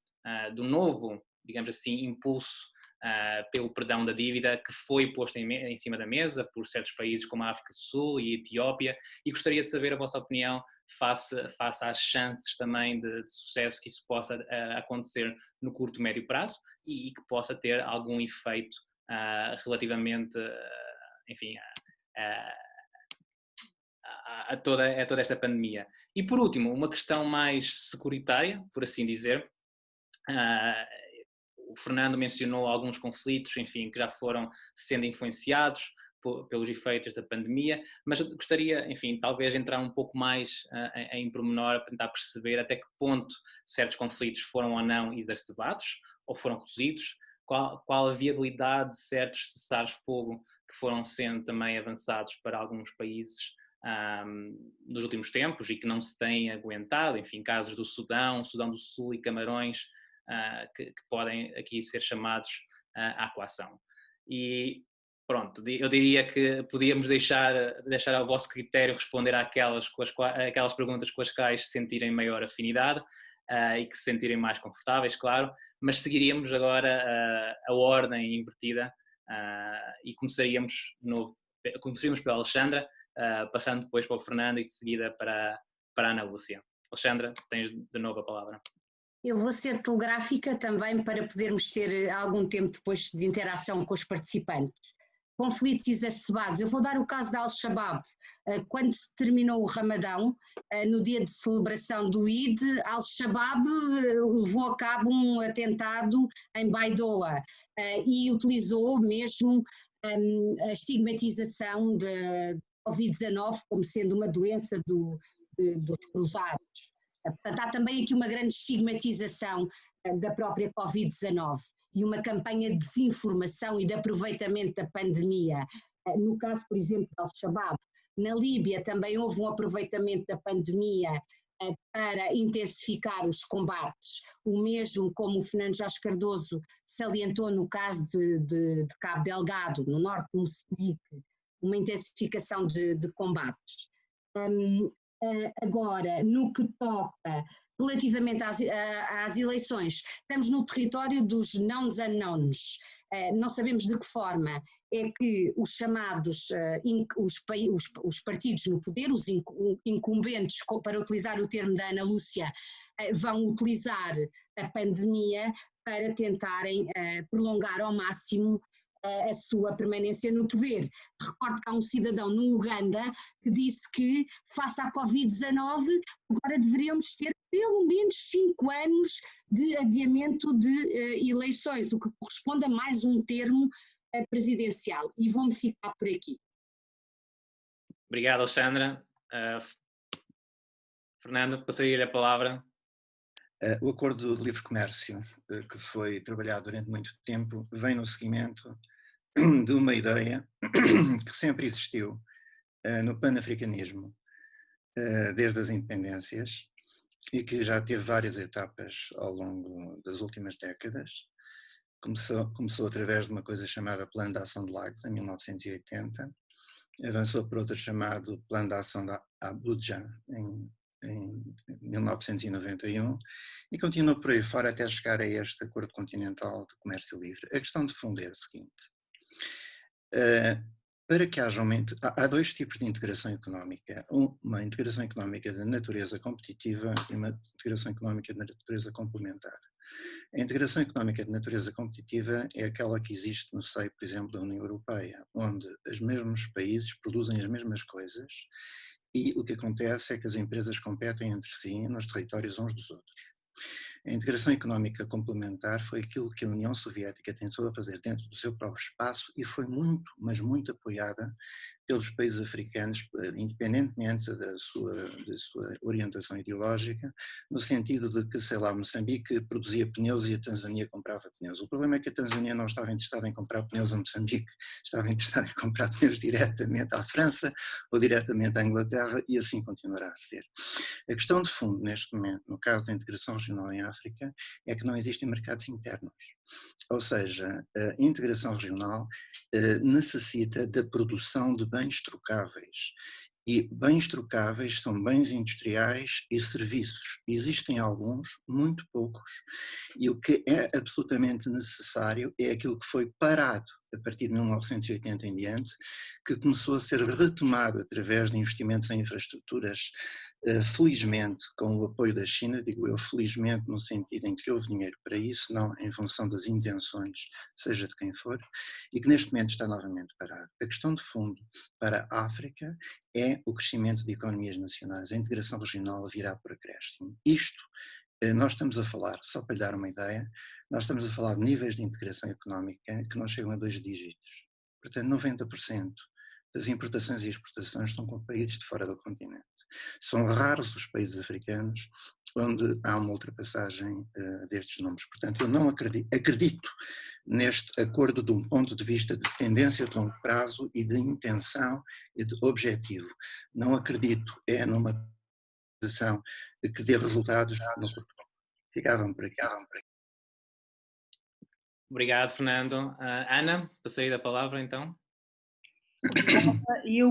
do novo, digamos assim, impulso pelo perdão da dívida que foi posto em cima da mesa por certos países como a África do Sul e a Etiópia, e gostaria de saber a vossa opinião face às chances também de sucesso que isso possa acontecer no curto e médio prazo e que possa ter algum efeito relativamente, enfim, a toda esta pandemia. E por último, uma questão mais securitária, por assim dizer. O Fernando mencionou alguns conflitos, enfim, que já foram sendo influenciados pelos efeitos da pandemia, mas gostaria, enfim, talvez entrar um pouco mais em pormenor para tentar perceber até que ponto certos conflitos foram ou não exacerbados ou foram reduzidos, qual a viabilidade de certos cessares-fogo que foram sendo também avançados para alguns países nos últimos tempos e que não se têm aguentado, enfim, casos do Sudão do Sul e Camarões, que podem aqui ser chamados à coação. E pronto, eu diria que podíamos deixar ao vosso critério responder àquelas perguntas com as quais se sentirem maior afinidade e que se sentirem mais confortáveis, claro, mas seguiríamos agora a ordem invertida e começaríamos pela Alexandra, passando depois para o Fernando e de seguida para a Ana Lúcia. Alexandra, tens de novo a palavra. Eu vou ser telegráfica também para podermos ter algum tempo depois de interação com os participantes. Conflitos exacerbados. Eu vou dar o caso da Al-Shabaab. Quando se terminou o Ramadão, no dia de celebração do Eid, Al-Shabaab levou a cabo um atentado em Baidoa e utilizou mesmo a estigmatização da Covid-19 como sendo uma doença dos cruzados. Portanto, há também aqui uma grande estigmatização da própria Covid-19 e uma campanha de desinformação e de aproveitamento da pandemia. No caso, por exemplo, de Al-Shabaab, na Líbia também houve um aproveitamento da pandemia para intensificar os combates, o mesmo como o Fernando Jorge Cardoso salientou no caso de Cabo Delgado, no norte de Moçambique, uma intensificação de combates. Agora, no que toca relativamente às eleições, estamos no território dos knowns unknowns. Não sabemos de que forma é que os chamados, os partidos no poder, os incumbentes, para utilizar o termo da Ana Lúcia, vão utilizar a pandemia para tentarem prolongar ao máximo a sua permanência no poder. Recordo que há um cidadão no Uganda que disse que, face à Covid-19, agora deveríamos ter pelo menos 5 anos de adiamento de eleições, o que corresponde a mais um termo presidencial. E vou-me ficar por aqui. Obrigado, Alexandra. Fernando, passaria-lhe a palavra. O Acordo de Livre Comércio, que foi trabalhado durante muito tempo, vem no seguimento de uma ideia que sempre existiu no panafricanismo, desde as independências, e que já teve várias etapas ao longo das últimas décadas. Começou através de uma coisa chamada Plano de Ação de Lagos, em 1980, avançou por outro chamado Plano de Ação de Abuja, em 1991, e continuou por aí fora até chegar a este Acordo Continental de Comércio Livre. A questão de fundo é a seguinte: para que haja aumento, há 2 tipos de integração económica, uma integração económica de natureza competitiva e uma integração económica de natureza complementar. A integração económica de natureza competitiva é aquela que existe no seio, por exemplo, da União Europeia, onde os mesmos países produzem as mesmas coisas e o que acontece é que as empresas competem entre si nos territórios uns dos outros. A integração económica complementar foi aquilo que a União Soviética tentou fazer dentro do seu próprio espaço e foi muito, mas muito apoiada pelos países africanos, independentemente da sua orientação ideológica, no sentido de que, sei lá, Moçambique produzia pneus e a Tanzânia comprava pneus. O problema é que a Tanzânia não estava interessada em comprar pneus a Moçambique, estava interessada em comprar pneus diretamente à França ou diretamente à Inglaterra, e assim continuará a ser. A questão de fundo neste momento, no caso da integração regional em África, é que não existem mercados internos. Ou seja, a integração regional necessita da produção de bens trocáveis. E bens trocáveis são bens industriais e serviços. Existem alguns, muito poucos, e o que é absolutamente necessário é aquilo que foi parado a partir de 1980 em diante, que começou a ser retomado através de investimentos em infraestruturas, felizmente com o apoio da China, digo eu felizmente no sentido em que houve dinheiro para isso, não em função das intenções, seja de quem for, e que neste momento está novamente parado. A questão de fundo para a África é o crescimento de economias nacionais, a integração regional virá por acréscimo. Isto, nós estamos a falar, só para lhe dar uma ideia, nós estamos a falar de níveis de integração económica que não chegam a 2 dígitos. Portanto, 90% das importações e exportações estão com países de fora do continente. São raros os países africanos onde há uma ultrapassagem destes números. Portanto, eu não acredito neste acordo de um ponto de vista de tendência de longo prazo e de intenção e de objetivo. Não acredito numa posição que dê resultados no futuro. Ficavam por aqui. Obrigado, Fernando. Ana, passaria a palavra então. Obrigada. E eu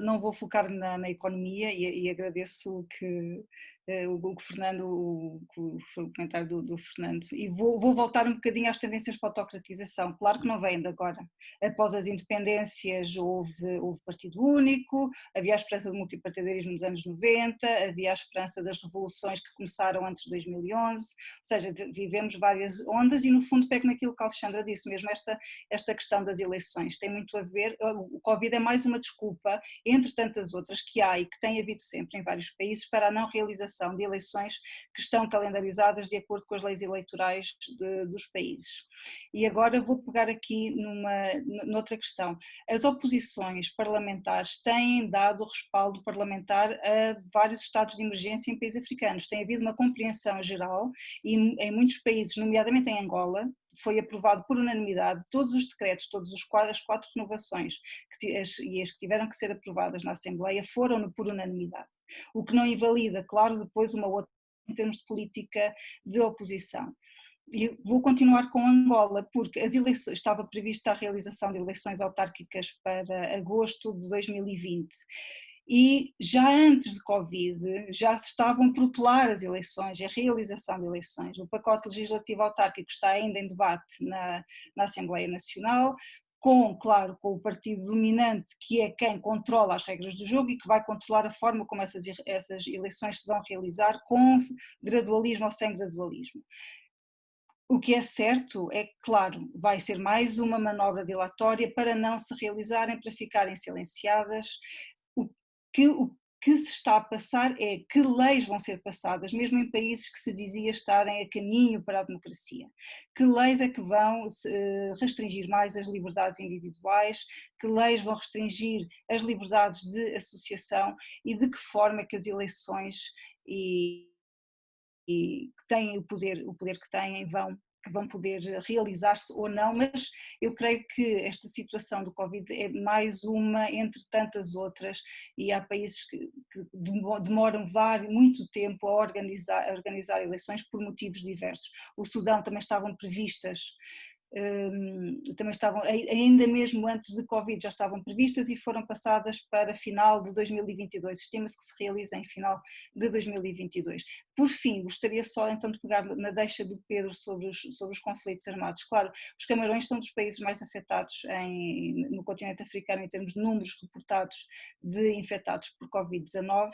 não vou focar na economia e agradeço o que foi o comentário do Fernando, e vou voltar um bocadinho às tendências para a autocratização. Claro que não vem de agora. Após as independências houve partido único, havia a esperança do multipartidarismo nos anos 90, havia a esperança das revoluções que começaram antes de 2011, ou seja, vivemos várias ondas e no fundo pego naquilo que a Alexandra disse, mesmo esta questão das eleições tem muito a ver, o Covid é mais uma desculpa, entre tantas outras que há e que tem havido sempre em vários países, para a não realização de eleições que estão calendarizadas de acordo com as leis eleitorais dos países. E agora vou pegar aqui noutra questão. As oposições parlamentares têm dado respaldo parlamentar a vários estados de emergência em países africanos. Tem havido uma compreensão geral e em muitos países, nomeadamente em Angola, foi aprovado por unanimidade todos os decretos, as 4 renovações e as que tiveram que ser aprovadas na Assembleia foram por unanimidade. O que não invalida, claro, depois uma outra em termos de política de oposição. E vou continuar com Angola, porque as eleições, estava prevista a realização de eleições autárquicas para agosto de 2020. E já antes de Covid, já se estavam a protelar as eleições, a realização de eleições. O pacote legislativo autárquico está ainda em debate na Assembleia Nacional, claro, com o partido dominante, que é quem controla as regras do jogo e que vai controlar a forma como essas eleições se vão realizar, com gradualismo ou sem gradualismo. O que é certo é que, claro, vai ser mais uma manobra dilatória para não se realizarem, para ficarem silenciadas. O que se está a passar é que leis vão ser passadas, mesmo em países que se dizia estarem a caminho para a democracia. Que leis é que vão restringir mais as liberdades individuais, que leis vão restringir as liberdades de associação e de que forma é que as eleições e que têm o poder que têm vão poder realizar-se ou não, mas eu creio que esta situação do Covid é mais uma entre tantas outras e há países que demoram muito tempo a organizar eleições por motivos diversos. O Sudão também estavam previstas, ainda mesmo antes de Covid já estavam previstas e foram passadas para final de 2022, estima-se que se realiza em final de 2022. Por fim, gostaria só então de pegar na deixa do Pedro sobre os conflitos armados. Claro, os Camarões são dos países mais afetados no continente africano em termos de números reportados de infectados por Covid-19.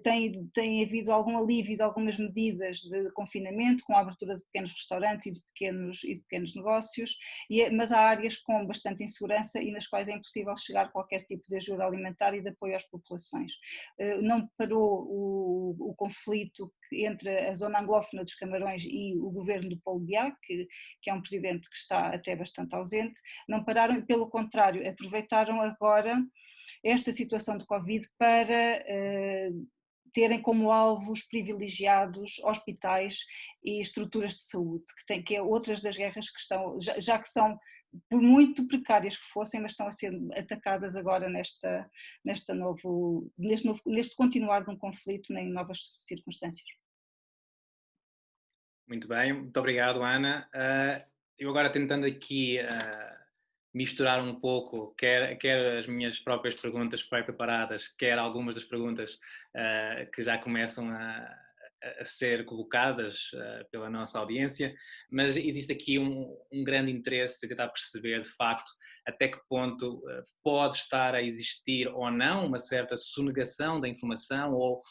Tem havido algum alívio de algumas medidas de confinamento, com a abertura de pequenos restaurantes e de pequenos negócios, mas há áreas com bastante insegurança e nas quais é impossível chegar qualquer tipo de ajuda alimentar e de apoio às populações. Não parou o conflito entre a zona anglófona dos Camarões e o governo do Paulo Biá, que é um presidente que está até bastante ausente, não pararam, pelo contrário, aproveitaram agora esta situação de Covid para terem como alvos privilegiados hospitais e estruturas de saúde, que é outras das guerras que estão, já que são por muito precárias que fossem, mas estão a ser atacadas agora neste continuar de um conflito em novas circunstâncias. Muito bem, muito obrigado, Ana. Eu agora tentando aqui misturar um pouco, quer as minhas próprias perguntas pré-preparadas, quer algumas das perguntas que já começam a ser colocadas pela nossa audiência, mas existe aqui um grande interesse em tentar perceber, de facto, até que ponto pode estar a existir ou não uma certa sonegação da informação ou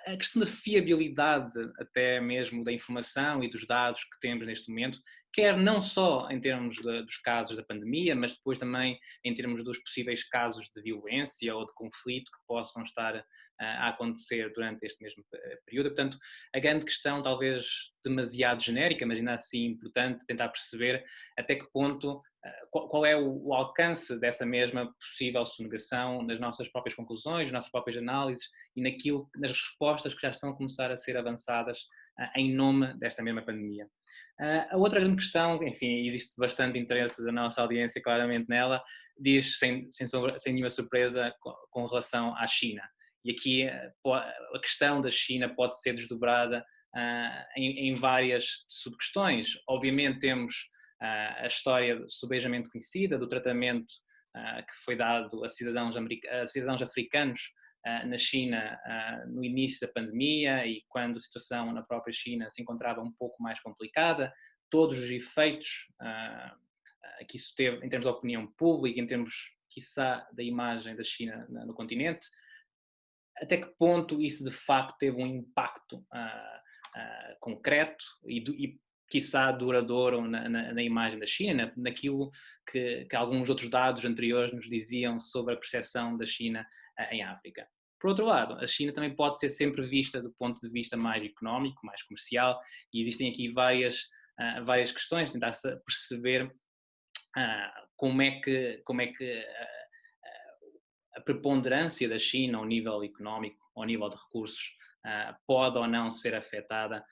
a questão da fiabilidade até mesmo da informação e dos dados que temos neste momento, quer não só em termos dos casos da pandemia, mas depois também em termos dos possíveis casos de violência ou de conflito que possam estar a acontecer durante este mesmo período. Portanto, a grande questão, talvez demasiado genérica, mas ainda assim importante, tentar perceber até que ponto, qual é o alcance dessa mesma possível sonegação nas nossas próprias conclusões, nas nossas próprias análises e nas respostas que já estão a começar a ser avançadas em nome desta mesma pandemia. A outra grande questão, enfim, existe bastante interesse da nossa audiência claramente nela, diz sem nenhuma surpresa com relação à China. E aqui a questão da China pode ser desdobrada em várias subquestões. Obviamente temos a história subejamente conhecida do tratamento que foi dado a cidadãos africanos na China no início da pandemia e quando a situação na própria China se encontrava um pouco mais complicada, todos os efeitos que isso teve em termos de opinião pública, em termos, quiçá, da imagem da China no continente, até que ponto isso de facto teve um impacto concreto e quiçá duradouro na imagem da China, naquilo que alguns outros dados anteriores nos diziam sobre a percepção da China em África. Por outro lado, a China também pode ser sempre vista do ponto de vista mais económico, mais comercial, e existem aqui várias questões, tentar perceber como é que a preponderância da China ao nível económico, ao nível de recursos, pode ou não ser afetada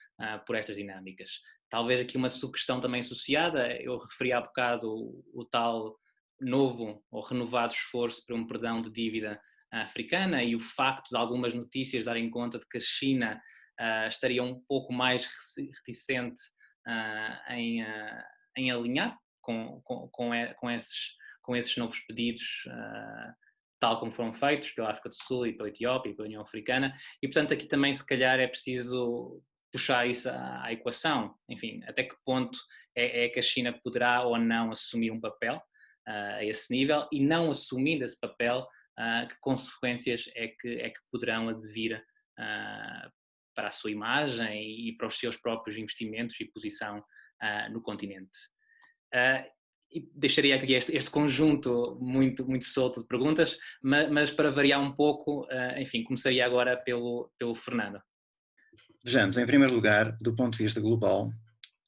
por estas dinâmicas. Talvez aqui uma subquestão também associada, eu referi há bocado o tal novo ou renovado esforço para um perdão de dívida africana e o facto de algumas notícias darem conta de que a China estaria um pouco mais reticente em alinhar com esses novos pedidos, tal como foram feitos pela África do Sul e pela Etiópia e pela União Africana, e portanto aqui também se calhar é preciso puxar isso à equação, enfim, até que ponto é que a China poderá ou não assumir um papel a esse nível, e não assumindo esse papel, que consequências é que poderão advir para a sua imagem e para os seus próprios investimentos e posição no continente. E deixaria aqui este conjunto muito, muito solto de perguntas, mas para variar um pouco, enfim, começaria agora pelo Fernando. Vejamos, em primeiro lugar, do ponto de vista global,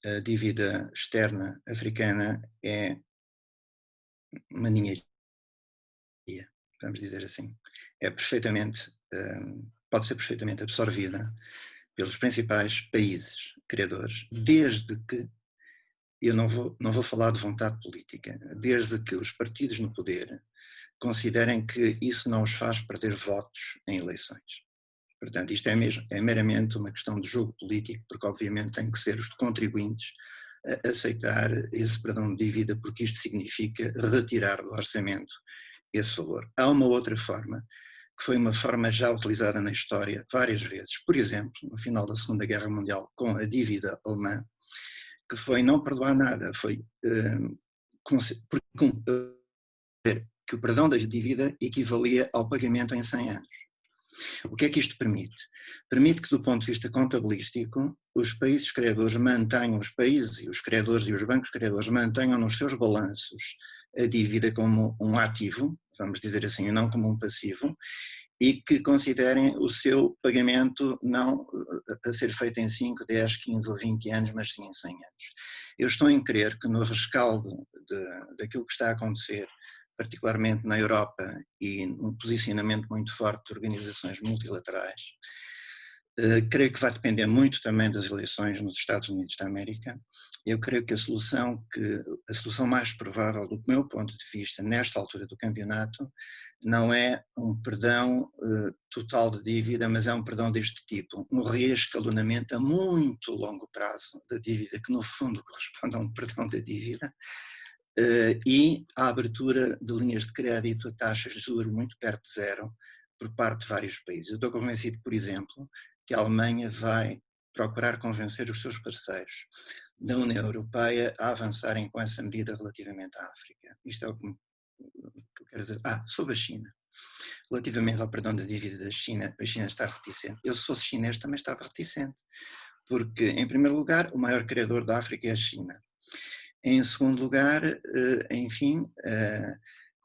a dívida externa africana é uma ninharia, vamos dizer assim. É perfeitamente, pode ser perfeitamente absorvida pelos principais países criadores, desde que, eu não vou falar de vontade política, desde que os partidos no poder considerem que isso não os faz perder votos em eleições. Portanto, isto é meramente uma questão de jogo político, porque obviamente tem que ser os contribuintes a aceitar esse perdão de dívida, porque isto significa retirar do orçamento esse valor. Há uma outra forma, que foi uma forma já utilizada na história várias vezes, por exemplo, no final da Segunda Guerra Mundial, com a dívida alemã, que foi não perdoar nada, foi que o perdão da dívida equivalia ao pagamento em 100 anos. O que é que isto permite? Permite que, do ponto de vista contabilístico, os países credores mantenham, os países e os credores e os bancos credores mantenham nos seus balanços a dívida como um ativo, vamos dizer assim, e não como um passivo, e que considerem o seu pagamento não a ser feito em 5, 10, 15 ou 20 anos, mas sim em 100 anos. Eu estou em crer que no rescaldo daquilo que está a acontecer, particularmente na Europa, e num posicionamento muito forte de organizações multilaterais, creio que vai depender muito também das eleições nos Estados Unidos da América. Eu creio que a solução mais provável, do meu ponto de vista, nesta altura do campeonato, não é um perdão total de dívida, mas é um perdão deste tipo, um reescalonamento a muito longo prazo da dívida, que no fundo corresponde a um perdão da dívida, e a abertura de linhas de crédito a taxas de juros muito perto de zero por parte de vários países. Eu estou convencido, por exemplo, que a Alemanha vai procurar convencer os seus parceiros da União Europeia a avançarem com essa medida relativamente à África. Isto é o que eu quero dizer. Sobre a China. Relativamente ao perdão da dívida da China, a China está reticente. Eu, se fosse chinês, também estava reticente, porque, em primeiro lugar, o maior criador da África é a China. Em segundo lugar, enfim,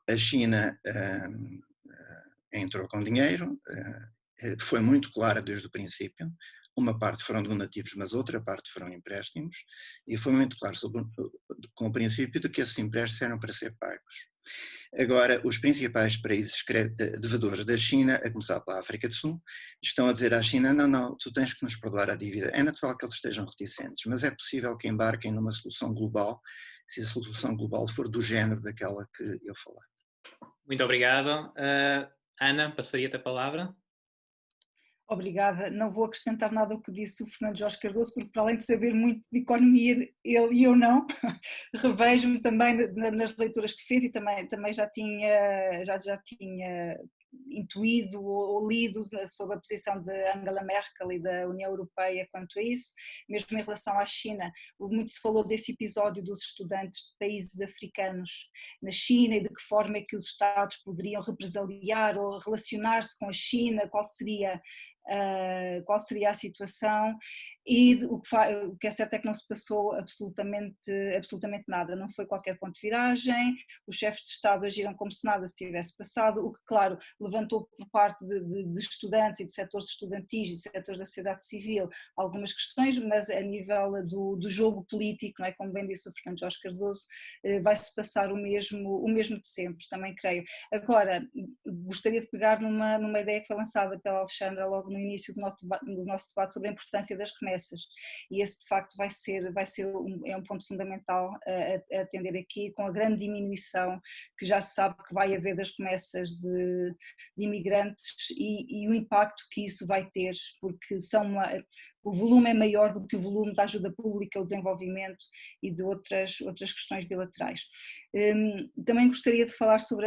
a China entrou com dinheiro, foi muito clara desde o princípio, uma parte foram donativos, mas outra parte foram empréstimos, e foi muito claro com o princípio de que esses empréstimos eram para ser pagos. Agora, os principais países devedores da China, a começar pela África do Sul, estão a dizer à China, não, tu tens que nos perdoar a dívida. É natural que eles estejam reticentes, mas é possível que embarquem numa solução global, se a solução global for do género daquela que eu falei. Muito obrigado. Ana, passaria-te a palavra. Obrigada. Não vou acrescentar nada ao que disse o Fernando Jorge Cardoso, porque para além de saber muito de economia, ele e eu não, revejo-me também nas leituras que fez e também já tinha intuído ou lido sobre a posição de Angela Merkel e da União Europeia quanto a isso, mesmo em relação à China. Muito se falou desse episódio dos estudantes de países africanos na China e de que forma é que os Estados poderiam represaliar ou relacionar-se com a China, qual seria a situação, e o que é certo é que não se passou absolutamente nada, não foi qualquer ponto de viragem, os chefes de Estado agiram como se nada se tivesse passado, o que claro levantou por parte de estudantes e de setores estudantis e de setores da sociedade civil algumas questões, mas a nível do jogo político, não é? Como bem disse o Fernando Jorge Cardoso, vai-se passar o mesmo de sempre, também creio. Agora, gostaria de pegar numa ideia que foi lançada pela Alexandra logo no início do nosso debate sobre a importância das remessas, e esse de facto vai ser um ponto fundamental a atender aqui, com a grande diminuição que já se sabe que vai haver das remessas de imigrantes e o impacto que isso vai ter, porque o volume é maior do que o volume da ajuda pública ao desenvolvimento e de outras questões bilaterais. Também gostaria de falar sobre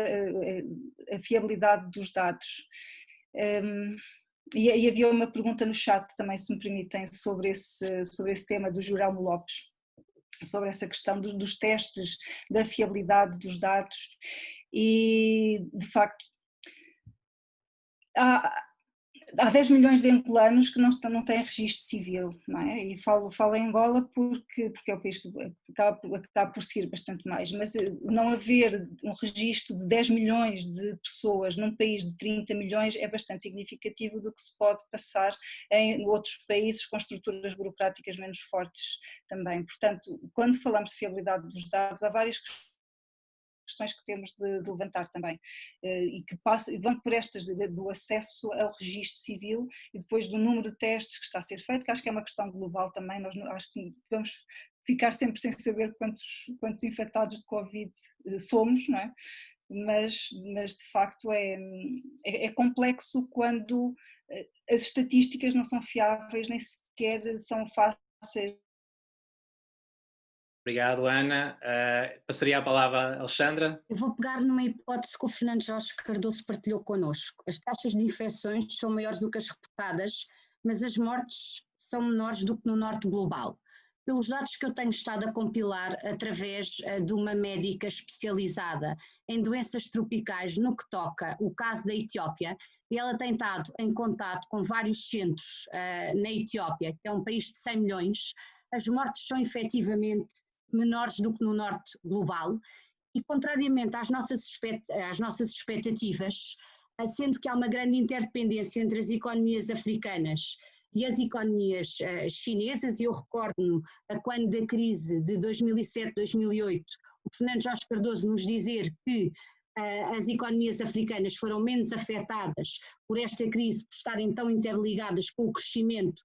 a fiabilidade dos dados. E havia uma pergunta no chat também, se me permitem, sobre esse tema do Jurelmo Lopes, sobre essa questão dos testes, da fiabilidade dos dados, e de facto há 10 milhões de angolanos que não têm registro civil, não é? E falo em Angola porque é o país que acaba por seguir bastante mais, mas não haver um registro de 10 milhões de pessoas num país de 30 milhões é bastante significativo do que se pode passar em outros países com estruturas burocráticas menos fortes também. Portanto, quando falamos de fiabilidade dos dados, há várias questões que temos de levantar também, e que vão por estas do acesso ao registro civil e depois do número de testes que está a ser feito, que acho que é uma questão global também. Nós acho que vamos ficar sempre sem saber quantos infectados de Covid somos, não é? Mas de facto é complexo quando as estatísticas não são fiáveis, nem sequer são fáceis. Obrigado, Ana. Passaria a palavra a Alexandra. Eu vou pegar numa hipótese que o Fernando Jorge Cardoso partilhou connosco. As taxas de infecções são maiores do que as reportadas, mas as mortes são menores do que no norte global. Pelos dados que eu tenho estado a compilar através de uma médica especializada em doenças tropicais no que toca o caso da Etiópia, e ela tem estado em contato com vários centros na Etiópia, que é um país de 100 milhões, as mortes são efetivamente menores do que no norte global, e contrariamente às nossas expectativas, sendo que há uma grande interdependência entre as economias africanas e as economias chinesas, e eu recordo-me a quando da crise de 2007-2008, o Fernando Jorge Cardoso nos dizer que as economias africanas foram menos afetadas por esta crise, por estarem tão interligadas com o crescimento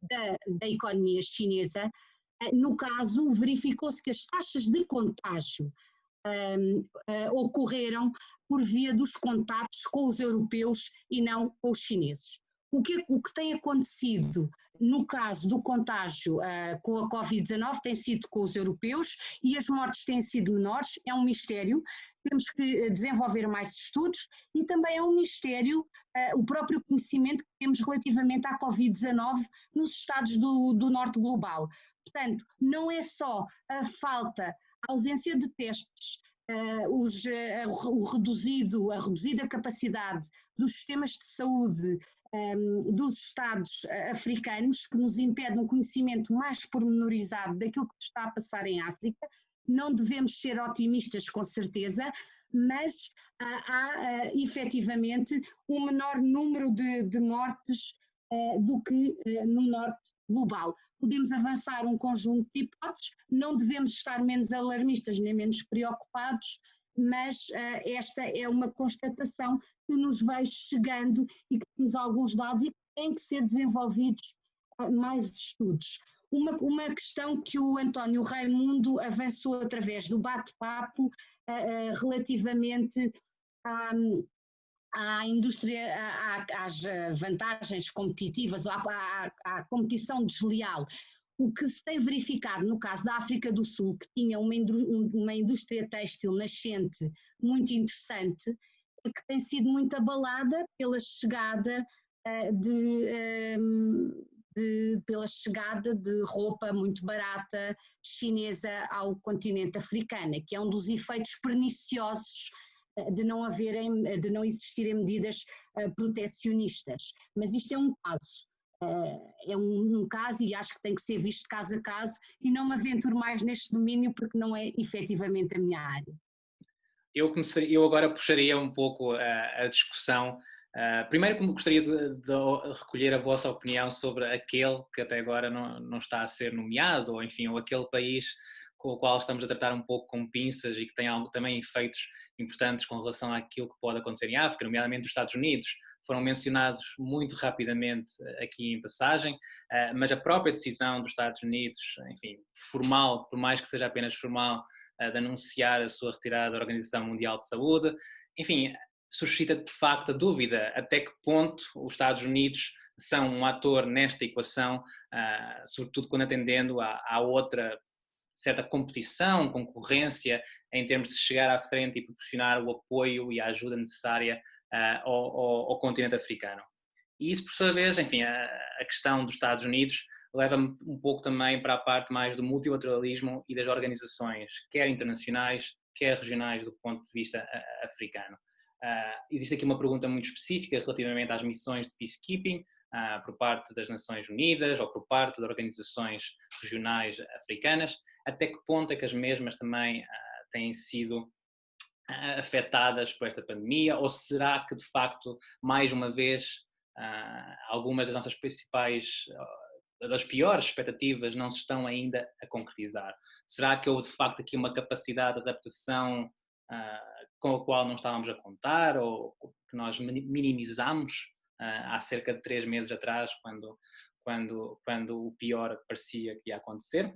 da economia chinesa. No caso, verificou-se que as taxas de contágio ocorreram por via dos contatos com os europeus e não com os chineses. O que tem acontecido no caso do contágio com a Covid-19 tem sido com os europeus e as mortes têm sido menores, é um mistério, temos que desenvolver mais estudos, e também é um mistério o próprio conhecimento que temos relativamente à Covid-19 nos estados do norte global. Portanto, não é só a ausência de testes, a reduzida capacidade dos sistemas de saúde dos Estados africanos, que nos impede um conhecimento mais pormenorizado daquilo que está a passar em África. Não devemos ser otimistas, com certeza, mas há efetivamente um menor número de mortes do que no norte global. Podemos avançar um conjunto de hipóteses, não devemos estar menos alarmistas nem menos preocupados, mas esta é uma constatação que nos vai chegando e que temos alguns dados e que têm que ser desenvolvidos mais estudos. Uma questão que o António Raimundo avançou através do bate-papo relativamente à indústria, às vantagens competitivas ou à competição desleal. O que se tem verificado no caso da África do Sul, que tinha uma indústria têxtil nascente muito interessante, é que tem sido muito abalada pela chegada de roupa muito barata chinesa ao continente africano, que é um dos efeitos perniciosos de não existirem medidas protecionistas. Mas isto é um caso. É um caso e acho que tem que ser visto caso a caso e não me aventuro mais neste domínio porque não é efetivamente a minha área. Eu agora puxaria um pouco a discussão. Primeiro gostaria de recolher a vossa opinião sobre aquele que até agora não está a ser nomeado, ou enfim, ou aquele país com o qual estamos a tratar um pouco com pinças e que tem também efeitos importantes com relação àquilo que pode acontecer em África, nomeadamente os Estados Unidos. Foram mencionados muito rapidamente aqui em passagem, mas a própria decisão dos Estados Unidos, enfim, formal, por mais que seja apenas formal, de anunciar a sua retirada da Organização Mundial de Saúde, enfim, suscita de facto a dúvida até que ponto os Estados Unidos são um ator nesta equação, sobretudo quando atendendo à outra certa competição, concorrência, em termos de chegar à frente e proporcionar o apoio e a ajuda necessária ao continente africano. E isso, por sua vez, enfim, a questão dos Estados Unidos leva-me um pouco também para a parte mais do multilateralismo e das organizações, quer internacionais, quer regionais, do ponto de vista africano. Existe aqui uma pergunta muito específica relativamente às missões de peacekeeping, por parte das Nações Unidas ou por parte de organizações regionais africanas. Até que ponto é que as mesmas também têm sido afetadas por esta pandemia, ou será que de facto, mais uma vez, algumas das nossas principais, das piores expectativas não se estão ainda a concretizar? Será que houve de facto aqui uma capacidade de adaptação com a qual não estávamos a contar, ou que nós minimizamos há cerca de 3 meses atrás, quando o pior parecia que ia acontecer?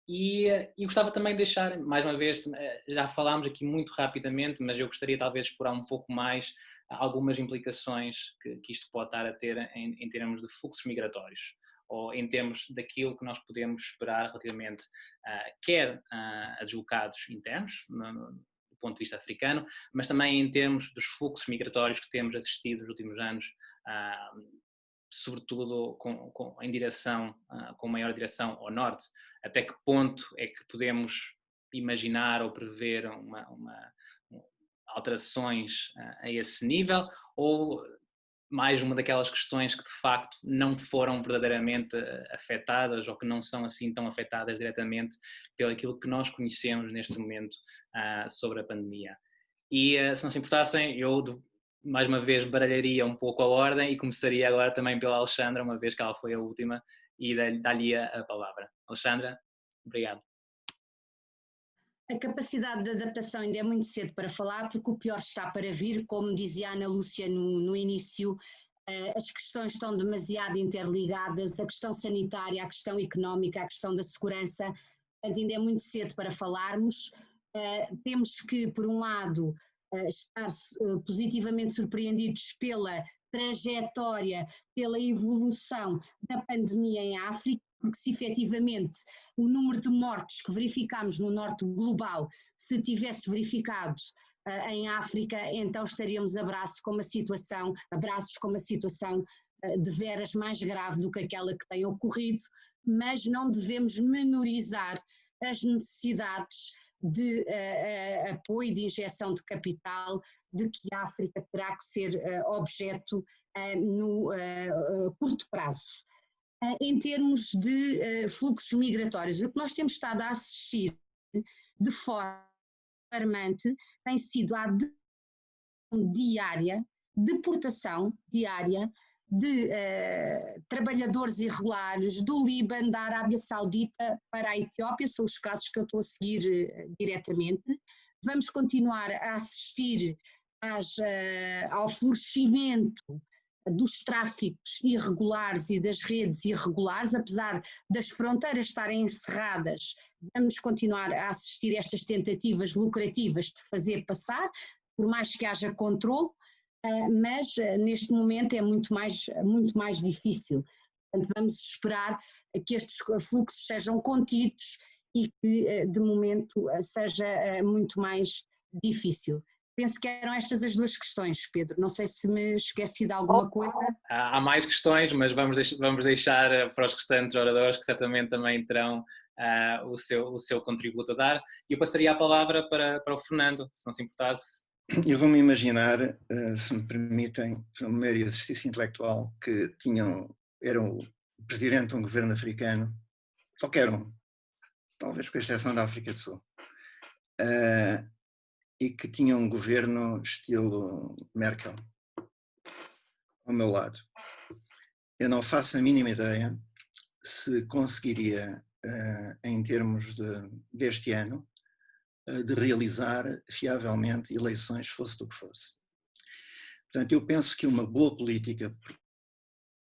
E gostava também de deixar, mais uma vez, já falámos aqui muito rapidamente, mas eu gostaria talvez de explorar um pouco mais algumas implicações que isto pode estar a ter em termos de fluxos migratórios, ou em termos daquilo que nós podemos esperar relativamente quer a deslocados internos, do ponto de vista africano, mas também em termos dos fluxos migratórios que temos assistido nos últimos anos, sobretudo com maior direção ao norte. Até que ponto é que podemos imaginar ou prever alterações a esse nível, ou mais uma daquelas questões que de facto não foram verdadeiramente afetadas ou que não são assim tão afetadas diretamente pelo aquilo que nós conhecemos neste momento sobre a pandemia? E se não se importassem, eu mais uma vez baralharia um pouco a ordem e começaria agora também pela Alexandra, uma vez que ela foi a última, e dar-lhe a palavra. Alexandra, obrigado. A capacidade de adaptação ainda é muito cedo para falar, porque o pior está para vir, como dizia a Ana Lúcia no início, as questões estão demasiado interligadas, a questão sanitária, a questão económica, a questão da segurança, portanto ainda é muito cedo para falarmos. Temos que, por um lado, estar positivamente surpreendidos pela trajetória, pela evolução da pandemia em África, porque se efetivamente o número de mortes que verificamos no norte global, se tivesse verificado em África, então estaríamos abraços com uma situação de veras mais grave do que aquela que tem ocorrido, mas não devemos menorizar as necessidades de apoio, de injeção de capital, de que a África terá que ser objeto no curto prazo. Em termos de fluxos migratórios, o que nós temos estado a assistir de forma alarmante tem sido a deportação diária de trabalhadores irregulares do Líbano, da Arábia Saudita para a Etiópia, são os casos que eu estou a seguir diretamente. Vamos continuar a assistir ao florescimento dos tráficos irregulares e das redes irregulares, apesar das fronteiras estarem encerradas, vamos continuar a assistir a estas tentativas lucrativas de fazer passar, por mais que haja controle. mas neste momento é muito mais difícil. Portanto, vamos esperar que estes fluxos sejam contidos e que, de momento, seja muito mais difícil. Penso que eram estas as duas questões, Pedro. Não sei se me esqueci de alguma coisa. Há mais questões, mas vamos deixar para os restantes oradores, que certamente também terão o seu contributo a dar. E eu passaria a palavra para o Fernando, se não se importasse. Eu vou-me imaginar, se me permitem, por um mero exercício intelectual, que eram o presidente de um governo africano, qualquer um, talvez com exceção da África do Sul, e que tinha um governo estilo Merkel ao meu lado. Eu não faço a mínima ideia se conseguiria, em termos deste ano, de realizar fiavelmente eleições, fosse do que fosse. Portanto, eu penso que uma boa política por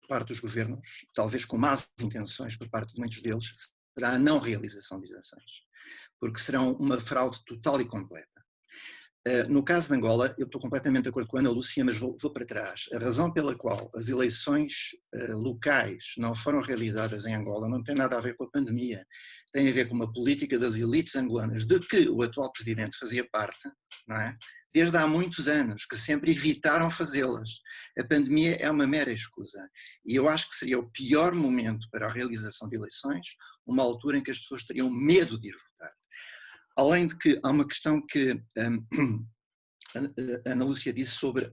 parte dos governos, talvez com más intenções por parte de muitos deles, será a não realização de eleições, porque serão uma fraude total e completa. No caso de Angola, eu estou completamente de acordo com a Ana Lúcia, mas vou para trás. A razão pela qual as eleições locais não foram realizadas em Angola não tem nada a ver com a pandemia, tem a ver com uma política das elites angolanas, de que o atual presidente fazia parte, não é? Desde há muitos anos, que sempre evitaram fazê-las. A pandemia é uma mera escusa. E eu acho que seria o pior momento para a realização de eleições, uma altura em que as pessoas teriam medo de ir votar. Além de que há uma questão que a Ana Lúcia disse sobre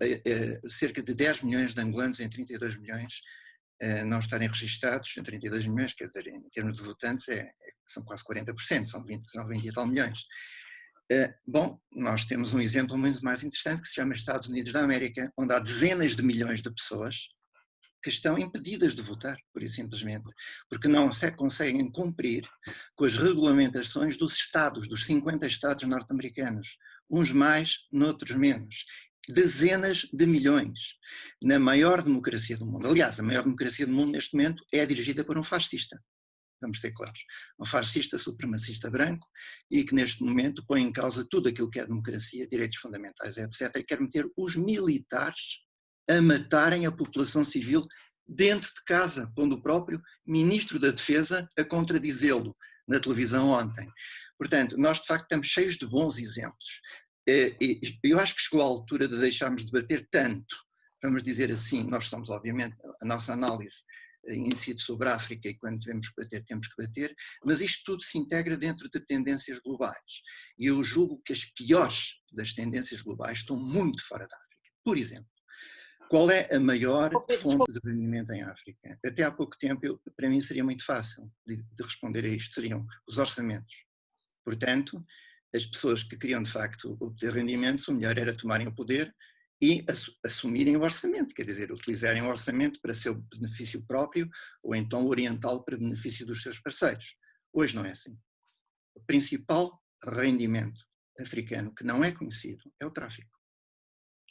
cerca de 10 milhões de angolanos em 32 milhões não estarem registados, em 32 milhões, quer dizer, em termos de votantes são quase 40%, são 20 e tal milhões. Bom, nós temos um exemplo muito mais interessante que se chama Estados Unidos da América, onde há dezenas de milhões de pessoas que estão impedidas de votar, pura e simplesmente, porque não conseguem cumprir com as regulamentações dos estados, dos 50 estados norte-americanos, uns mais, noutros menos. Dezenas de milhões, na maior democracia do mundo. Aliás, a maior democracia do mundo neste momento é dirigida por um fascista, vamos ser claros, um fascista supremacista branco e que neste momento põe em causa tudo aquilo que é democracia, direitos fundamentais, etc. E quer meter os militares a matarem a população civil dentro de casa, pondo o próprio Ministro da Defesa a contradizê-lo na televisão ontem. Portanto, nós de facto estamos cheios de bons exemplos. Eu acho que chegou a altura de deixarmos de debater tanto, vamos dizer assim, nós estamos obviamente, a nossa análise incide sobre a África e quando devemos bater temos que bater, mas isto tudo se integra dentro de tendências globais. E eu julgo que as piores das tendências globais estão muito fora da África. Por exemplo, qual é a maior fonte de rendimento em África? Até há pouco tempo, para mim seria muito fácil de responder a isto, seriam os orçamentos. Portanto, as pessoas que queriam de facto obter rendimentos, o melhor era tomarem o poder e assumirem o orçamento, quer dizer, utilizarem o orçamento para seu benefício próprio ou então orientá-lo para benefício dos seus parceiros. Hoje não é assim. O principal rendimento africano que não é conhecido é o tráfico.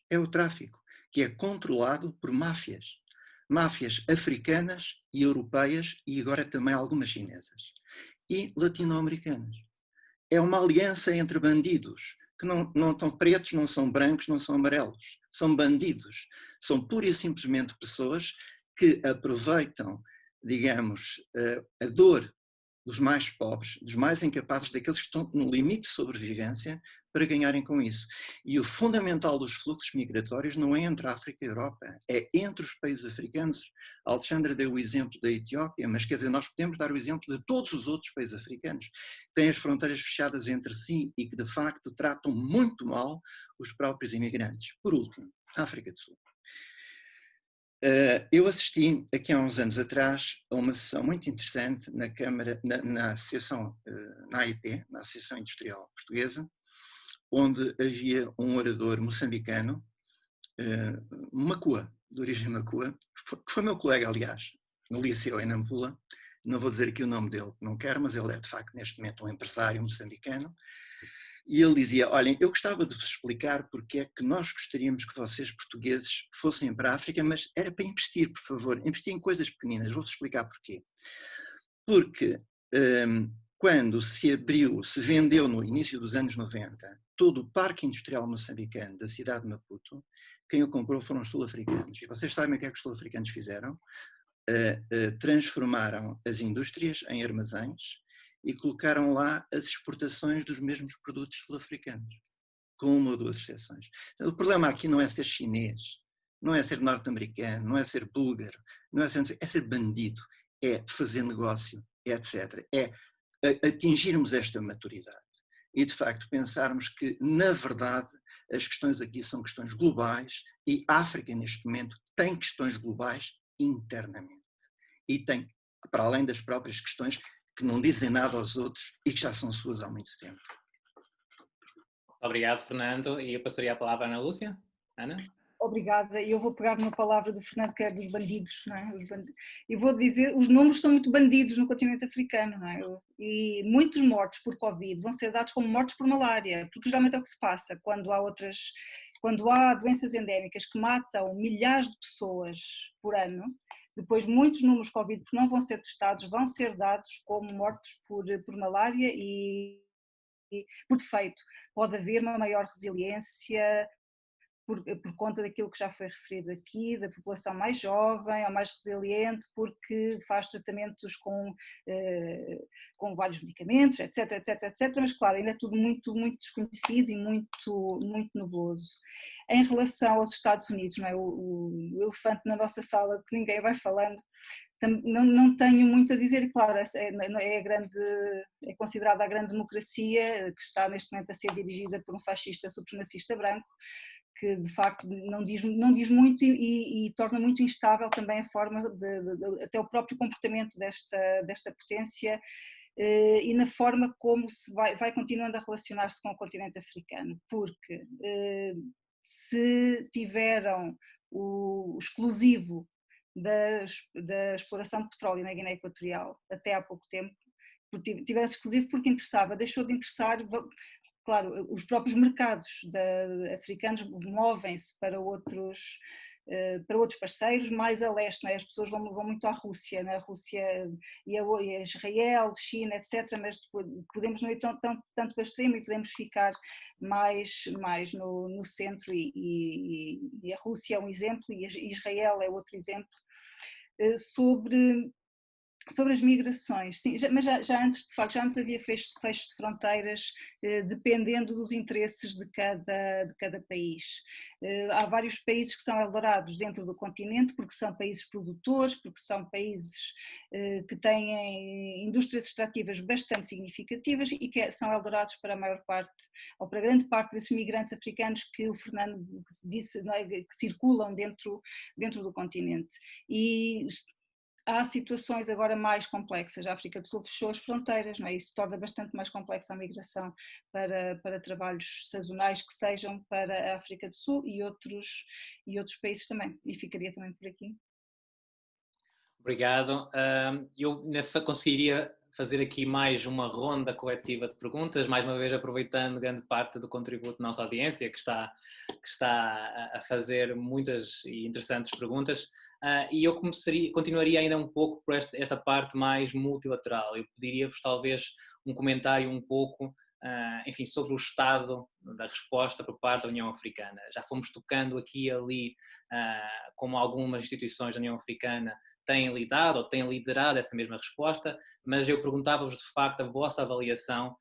É o tráfico, que é controlado por máfias. Máfias africanas e europeias e agora também algumas chinesas. E latino-americanas. É uma aliança entre bandidos, que não estão pretos, não são brancos, não são amarelos. São bandidos. São pura e simplesmente pessoas que aproveitam, digamos, a dor dos mais pobres, dos mais incapazes, daqueles que estão no limite de sobrevivência, para ganharem com isso. E o fundamental dos fluxos migratórios não é entre a África e a Europa, é entre os países africanos. A Alexandra deu o exemplo da Etiópia, mas quer dizer, nós podemos dar o exemplo de todos os outros países africanos, que têm as fronteiras fechadas entre si e que de facto tratam muito mal os próprios imigrantes. Por último, a África do Sul. Eu assisti aqui há uns anos atrás a uma sessão muito interessante na Câmara, na Associação, na AIP, na Associação Industrial Portuguesa, onde havia um orador moçambicano, Macua, de origem Macua, que foi meu colega, aliás, no liceu em Nampula. Não vou dizer aqui o nome dele, não quero, mas ele é de facto neste momento um empresário moçambicano. E ele dizia, olhem, eu gostava de vos explicar porque é que nós gostaríamos que vocês portugueses fossem para a África, mas era para investir, por favor, investir em coisas pequeninas, vou-vos explicar porquê. Porque quando se abriu, se vendeu no início dos anos 90, todo o parque industrial moçambicano da cidade de Maputo, quem o comprou foram os sul-africanos. E vocês sabem o que é que os sul-africanos fizeram? Transformaram as indústrias em armazéns e colocaram lá as exportações dos mesmos produtos sul-africanos, com uma ou duas exceções. Então, o problema aqui não é ser chinês, não é ser norte-americano, não é ser búlgaro, não é ser bandido, é fazer negócio, etc. É atingirmos esta maturidade e, de facto, pensarmos que, na verdade, as questões aqui são questões globais e a África, neste momento, tem questões globais internamente. E tem, para além das próprias questões que não dizem nada aos outros e que já são suas há muito tempo. Obrigado, Fernando. E eu passaria a palavra à Ana Lúcia. Ana? Obrigada. Eu vou pegar numa palavra do Fernando, que é dos bandidos, não é? E vou dizer, os números são muito bandidos no continente africano, não é? E muitos mortos por Covid vão ser dados como mortos por malária, porque geralmente é o que se passa quando há doenças endémicas que matam milhares de pessoas por ano. Depois muitos números Covid que não vão ser testados vão ser dados como mortos por malária e por defeito. Pode haver uma maior resiliência por conta daquilo que já foi referido aqui, da população mais jovem ou mais resiliente, porque faz tratamentos com vários medicamentos, etc, etc, etc, mas claro, ainda é tudo muito, muito desconhecido e muito, muito nebuloso. Em relação aos Estados Unidos, não é? O elefante na nossa sala de que ninguém vai falando, não tenho muito a dizer, e claro, é considerada a grande democracia, que está neste momento a ser dirigida por um fascista supremacista branco, que de facto não diz muito e torna muito instável também a forma até o próprio comportamento desta potência e na forma como se vai continuando a relacionar-se com o continente africano, porque se tiveram o exclusivo da exploração de petróleo na Guiné Equatorial até há pouco tempo, tiveram exclusivo porque interessava, deixou de interessar. Claro, os próprios mercados africanos movem-se para outros parceiros mais a leste, não é? As pessoas vão muito à Rússia, na Rússia e a Israel, China, etc., mas podemos não ir tanto para o extremo e podemos ficar mais no centro e a Rússia é um exemplo e Israel é outro exemplo. Sobre as migrações, sim, mas já antes, de facto, já antes havia fechos de fronteiras dependendo dos interesses de cada país. Há vários países que são eldorados dentro do continente porque são países produtores, porque são países que têm indústrias extrativas bastante significativas e que são eldorados para a maior parte, ou para grande parte desses migrantes africanos que o Fernando disse, não é, que circulam dentro do continente. E há situações agora mais complexas. A África do Sul fechou as fronteiras, não é? Isso torna bastante mais complexa a migração para trabalhos sazonais que sejam para a África do Sul e outros países também. E ficaria também por aqui. Obrigado. Eu conseguiria fazer aqui mais uma ronda coletiva de perguntas, mais uma vez aproveitando grande parte do contributo da nossa audiência, que está a fazer muitas e interessantes perguntas. E eu continuaria ainda um pouco por esta parte mais multilateral. Eu pediria-vos talvez um comentário um pouco, enfim, sobre o estado da resposta por parte da União Africana. Já fomos tocando aqui e ali como algumas instituições da União Africana têm lidado ou têm liderado essa mesma resposta, mas eu perguntava-vos de facto a vossa avaliação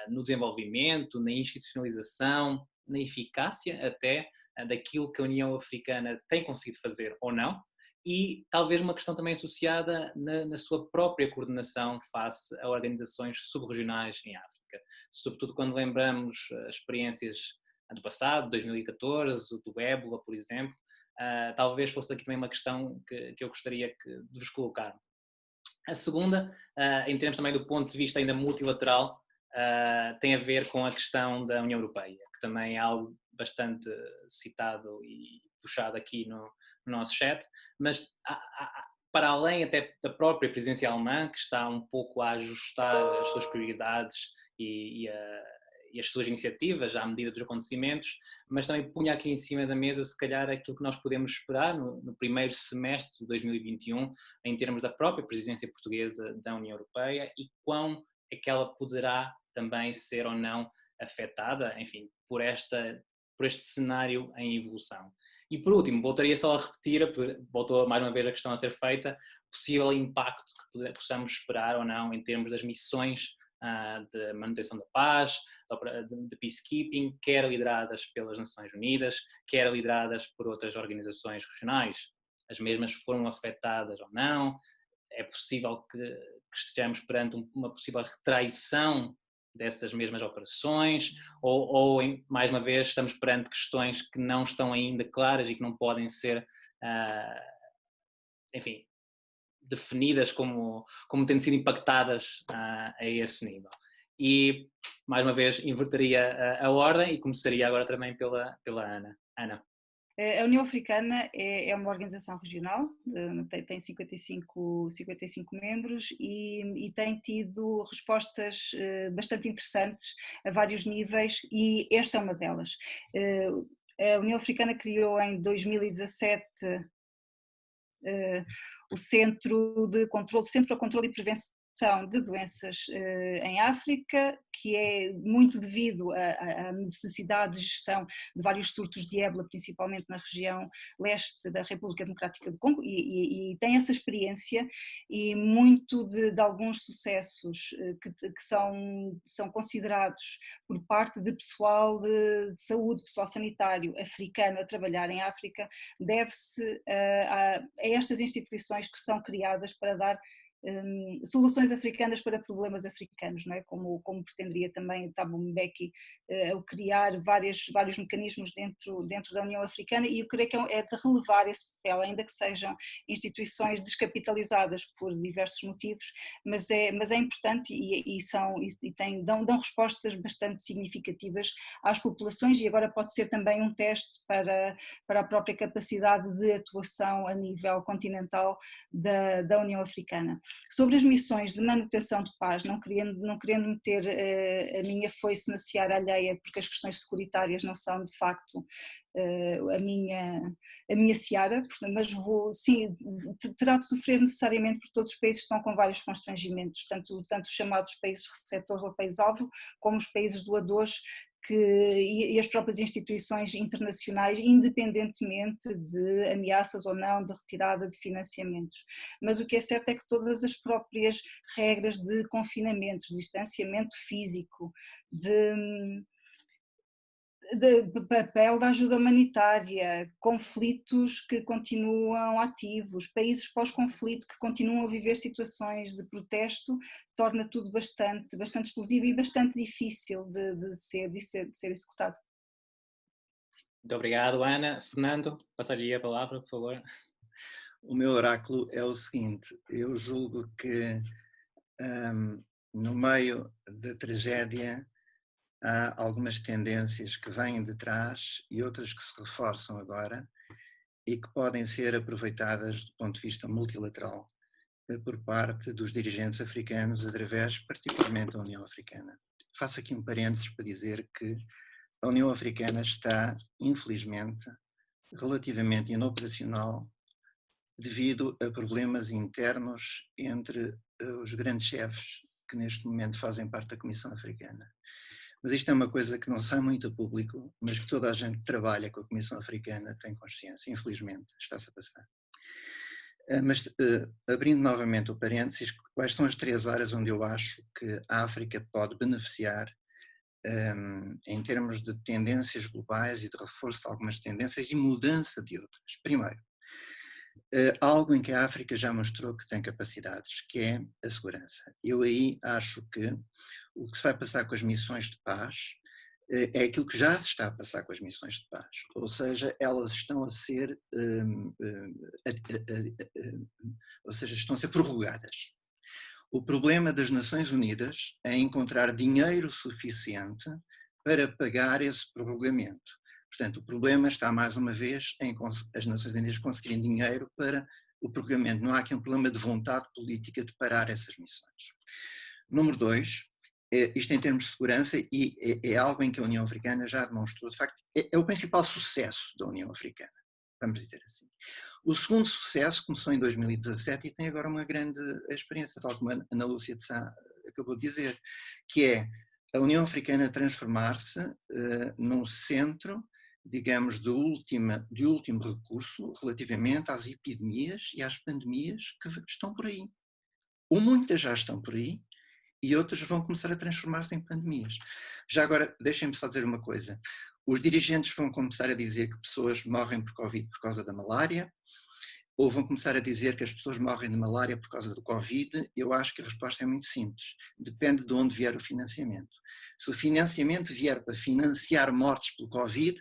no desenvolvimento, na institucionalização, na eficácia até daquilo que a União Africana tem conseguido fazer ou não, e talvez uma questão também associada na sua própria coordenação face a organizações subregionais em África, sobretudo quando lembramos as experiências do passado, 2014, do Ébola, por exemplo. Talvez fosse aqui também uma questão que eu gostaria de vos colocar. A segunda, em termos também do ponto de vista ainda multilateral, tem a ver com a questão da União Europeia, que também é algo bastante citado e puxado aqui no nosso chat, mas para além até da própria presidência alemã, que está um pouco a ajustar as suas prioridades e as suas iniciativas à medida dos acontecimentos, mas também punha aqui em cima da mesa, se calhar, aquilo que nós podemos esperar no primeiro semestre de 2021, em termos da própria presidência portuguesa da União Europeia e quão é que ela poderá também ser ou não afetada, enfim, por este cenário em evolução. E por último, voltaria só a repetir, voltou mais uma vez a questão a ser feita, possível impacto que possamos esperar ou não em termos das missões de manutenção da paz, de peacekeeping, quer lideradas pelas Nações Unidas, quer lideradas por outras organizações regionais. As mesmas foram afetadas ou não? É possível que estejamos perante uma possível retraição dessas mesmas operações, ou mais uma vez, estamos perante questões que não estão ainda claras e que não podem ser, enfim, definidas como tendo sido impactadas a esse nível. E, mais uma vez, inverteria a ordem e começaria agora também pela Ana. Ana. A União Africana é uma organização regional, tem 55 membros e tem tido respostas bastante interessantes a vários níveis, e esta é uma delas. A União Africana criou em 2017 o Centro para Controlo e Prevenção de Doenças em África, que é muito devido à necessidade de gestão de vários surtos de ébola, principalmente na região leste da República Democrática do Congo, e tem essa experiência e muito de alguns sucessos que são considerados por parte de pessoal de saúde, pessoal sanitário africano a trabalhar em África, deve-se a estas instituições que são criadas para dar soluções africanas para problemas africanos, não é? Como pretenderia também Thabo Mbeki ao criar vários mecanismos dentro da União Africana, e eu creio que é de relevar esse papel, ainda que sejam instituições descapitalizadas por diversos motivos, mas é importante dão respostas bastante significativas às populações, e agora pode ser também um teste para a própria capacidade de atuação a nível continental da União Africana. Sobre as missões de manutenção de paz, não querendo meter a minha foice na seara alheia, porque as questões securitárias não são de facto a minha seara, mas terá de sofrer necessariamente, porque todos os países estão com vários constrangimentos, tanto os chamados países receptores ou país-alvo, como os países doadores, e as próprias instituições internacionais, independentemente de ameaças ou não de retirada de financiamentos. Mas o que é certo é que todas as próprias regras de confinamentos, de distanciamento físico, de papel da ajuda humanitária, conflitos que continuam ativos, países pós-conflito que continuam a viver situações de protesto, torna tudo bastante explosivo e bastante difícil de ser executado. Muito obrigado, Ana. Fernando, passaria a palavra, por favor. O meu oráculo é o seguinte: eu julgo que no meio da tragédia há algumas tendências que vêm de trás e outras que se reforçam agora e que podem ser aproveitadas do ponto de vista multilateral por parte dos dirigentes africanos, através particularmente da União Africana. Faço aqui um parênteses para dizer que a União Africana está, infelizmente, relativamente inoperacional devido a problemas internos entre os grandes chefes que neste momento fazem parte da Comissão Africana. Mas isto é uma coisa que não sai muito a público, mas que toda a gente que trabalha com a Comissão Africana tem consciência, infelizmente, está-se a passar. Mas, abrindo novamente o parênteses, quais são as 3 áreas onde eu acho que a África pode beneficiar em termos de tendências globais e de reforço de algumas tendências e mudança de outras? Primeiro, algo em que a África já mostrou que tem capacidades, que é a segurança. Eu aí acho que o que se vai passar com as missões de paz é aquilo que já se está a passar com as missões de paz, ou seja, elas estão a ser, estão a ser prorrogadas. O problema das Nações Unidas é encontrar dinheiro suficiente para pagar esse prorrogamento. Portanto, o problema está mais uma vez em as Nações Unidas conseguirem dinheiro para o prorrogamento. Não há aqui um problema de vontade política de parar essas missões. Número 2, isto em termos de segurança, e é algo em que a União Africana já demonstrou, de facto, é o principal sucesso da União Africana, vamos dizer assim. O segundo sucesso começou em 2017 e tem agora uma grande experiência, tal como a Ana Lúcia acabou de dizer, que é a União Africana transformar-se num centro, digamos, de último recurso relativamente às epidemias e às pandemias que estão por aí. Ou muitas já estão por aí, e outras vão começar a transformar-se em pandemias. Já agora, deixem-me só dizer uma coisa. Os dirigentes vão começar a dizer que pessoas morrem por Covid por causa da malária, ou vão começar a dizer que as pessoas morrem de malária por causa do Covid. Eu acho que a resposta é muito simples. Depende de onde vier o financiamento. Se o financiamento vier para financiar mortes pelo Covid,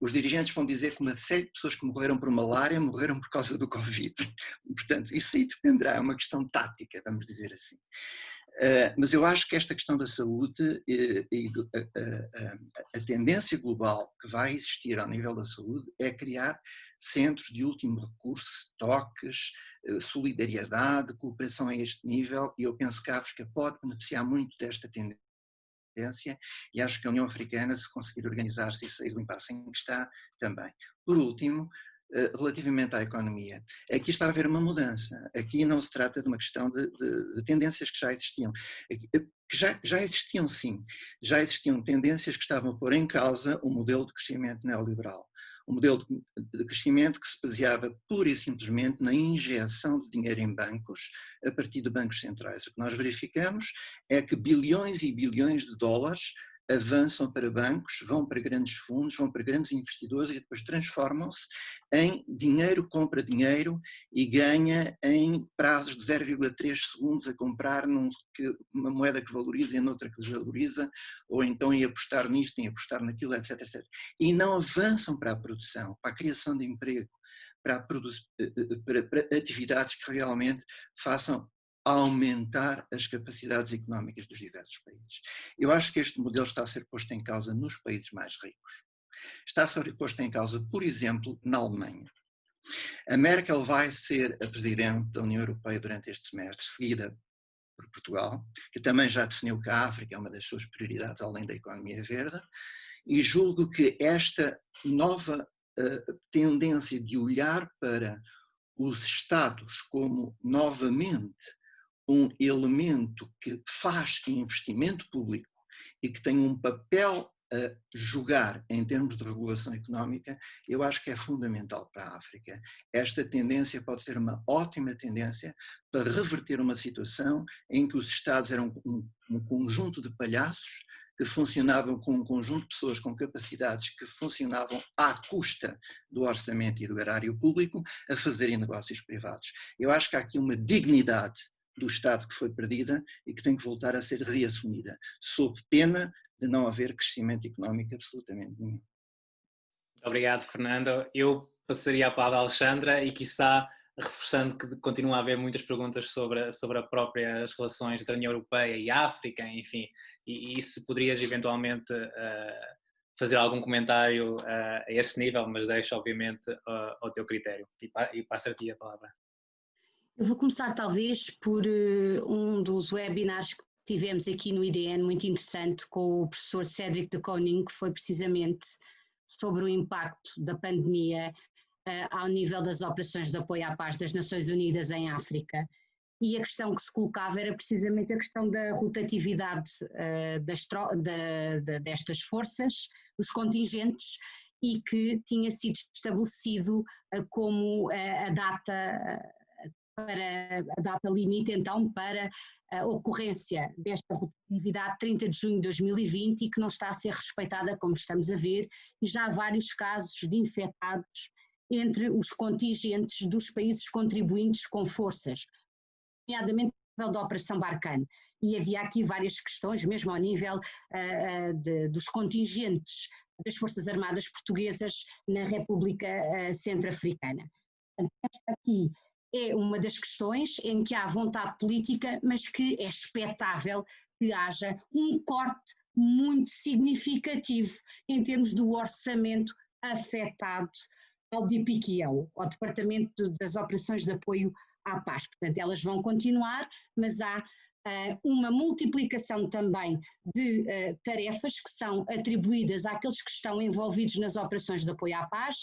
os dirigentes vão dizer que uma série de pessoas que morreram por malária morreram por causa do Covid. Portanto, isso aí dependerá, é uma questão tática, vamos dizer assim. Mas eu acho que esta questão da saúde e a tendência global que vai existir ao nível da saúde é criar centros de último recurso, toques, solidariedade, cooperação a este nível, e eu penso que a África pode beneficiar muito desta tendência, e acho que a União Africana, se conseguir organizar-se e sair do impasse em que está, também. Por último, relativamente à economia, aqui está a haver uma mudança. Aqui não se trata de uma questão de tendências que já existiam. Que já existiam, sim. Já existiam tendências que estavam a pôr em causa o modelo de crescimento neoliberal. Um modelo de crescimento que se baseava pura e simplesmente na injeção de dinheiro em bancos a partir de bancos centrais. O que nós verificamos é que bilhões e bilhões de dólares avançam para bancos, vão para grandes fundos, vão para grandes investidores e depois transformam-se em dinheiro compra dinheiro e ganha em prazos de 0,3 segundos a comprar uma moeda que valoriza e noutra que desvaloriza, ou então em apostar nisto, em apostar naquilo, etc, etc. E não avançam para a produção, para a criação de emprego, para atividades que realmente façam aumentar as capacidades económicas dos diversos países. Eu acho que este modelo está a ser posto em causa nos países mais ricos. Está a ser posto em causa, por exemplo, na Alemanha. A Merkel vai ser a presidente da União Europeia durante este semestre, seguida por Portugal, que também já definiu que a África é uma das suas prioridades, além da economia verde, e julgo que esta nova tendência de olhar para os Estados como novamente um elemento que faz investimento público e que tem um papel a jogar em termos de regulação económica, eu acho que é fundamental para a África. Esta tendência pode ser uma ótima tendência para reverter uma situação em que os Estados eram um conjunto de palhaços que funcionavam com um conjunto de pessoas com capacidades que funcionavam à custa do orçamento e do erário público a fazerem negócios privados. Eu acho que há aqui uma dignidade do Estado que foi perdida e que tem que voltar a ser reassumida, sob pena de não haver crescimento económico absolutamente nenhum. Muito obrigado, Fernando. Eu passaria a palavra à Alexandra e, quiçá, reforçando que continua a haver muitas perguntas sobre as próprias relações entre a União Europeia e a África, enfim, e se poderias eventualmente fazer algum comentário a esse nível, mas deixo obviamente ao teu critério, e passo-te a palavra. Eu vou começar talvez por um dos webinars que tivemos aqui no IDN, muito interessante, com o professor Cédric de Koning, que foi precisamente sobre o impacto da pandemia ao nível das operações de apoio à paz das Nações Unidas em África. E a questão que se colocava era precisamente a questão da rotatividade destas forças, dos contingentes, e que tinha sido estabelecido como a data limite então para a ocorrência desta rotatividade 30 de junho de 2020 e que não está a ser respeitada, como estamos a ver, e já há vários casos de infectados entre os contingentes dos países contribuintes com forças, nomeadamente no nível da Operação Barkhane. E havia aqui várias questões, mesmo ao nível dos contingentes das Forças Armadas Portuguesas na República Centro-Africana. Esta aqui é uma das questões em que há vontade política, mas que é expectável que haja um corte muito significativo em termos do orçamento afetado ao DPKO, ao Departamento das Operações de Apoio à Paz. Portanto, elas vão continuar, mas há uma multiplicação também de tarefas que são atribuídas àqueles que estão envolvidos nas operações de apoio à paz.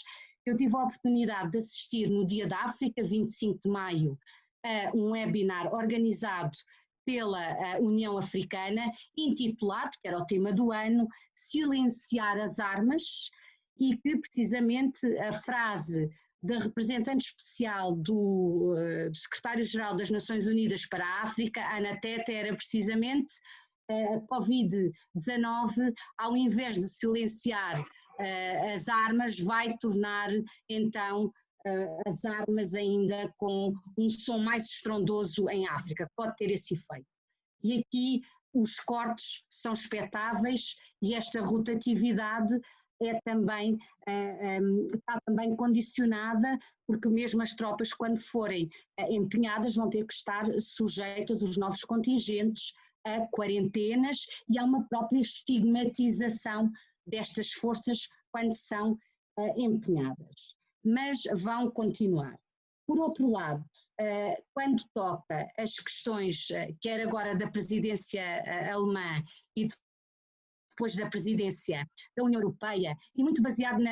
Eu tive a oportunidade de assistir no Dia da África, 25 de maio, a um webinar organizado pela União Africana, intitulado, que era o tema do ano, Silenciar as Armas, e que precisamente a frase da representante especial do secretário-geral das Nações Unidas para a África, Ana Teta, era precisamente a Covid-19, ao invés de silenciar as armas, vai tornar então as armas ainda com um som mais estrondoso em África, pode ter esse efeito. E aqui os cortes são expectáveis e esta rotatividade está também condicionada, porque mesmo as tropas, quando forem empenhadas, vão ter que estar sujeitas, os novos contingentes, a quarentenas, e há uma própria estigmatização destas forças quando são empenhadas. Mas vão continuar. Por outro lado, quando toca as questões, quer agora da presidência alemã e depois da presidência da União Europeia, e muito baseado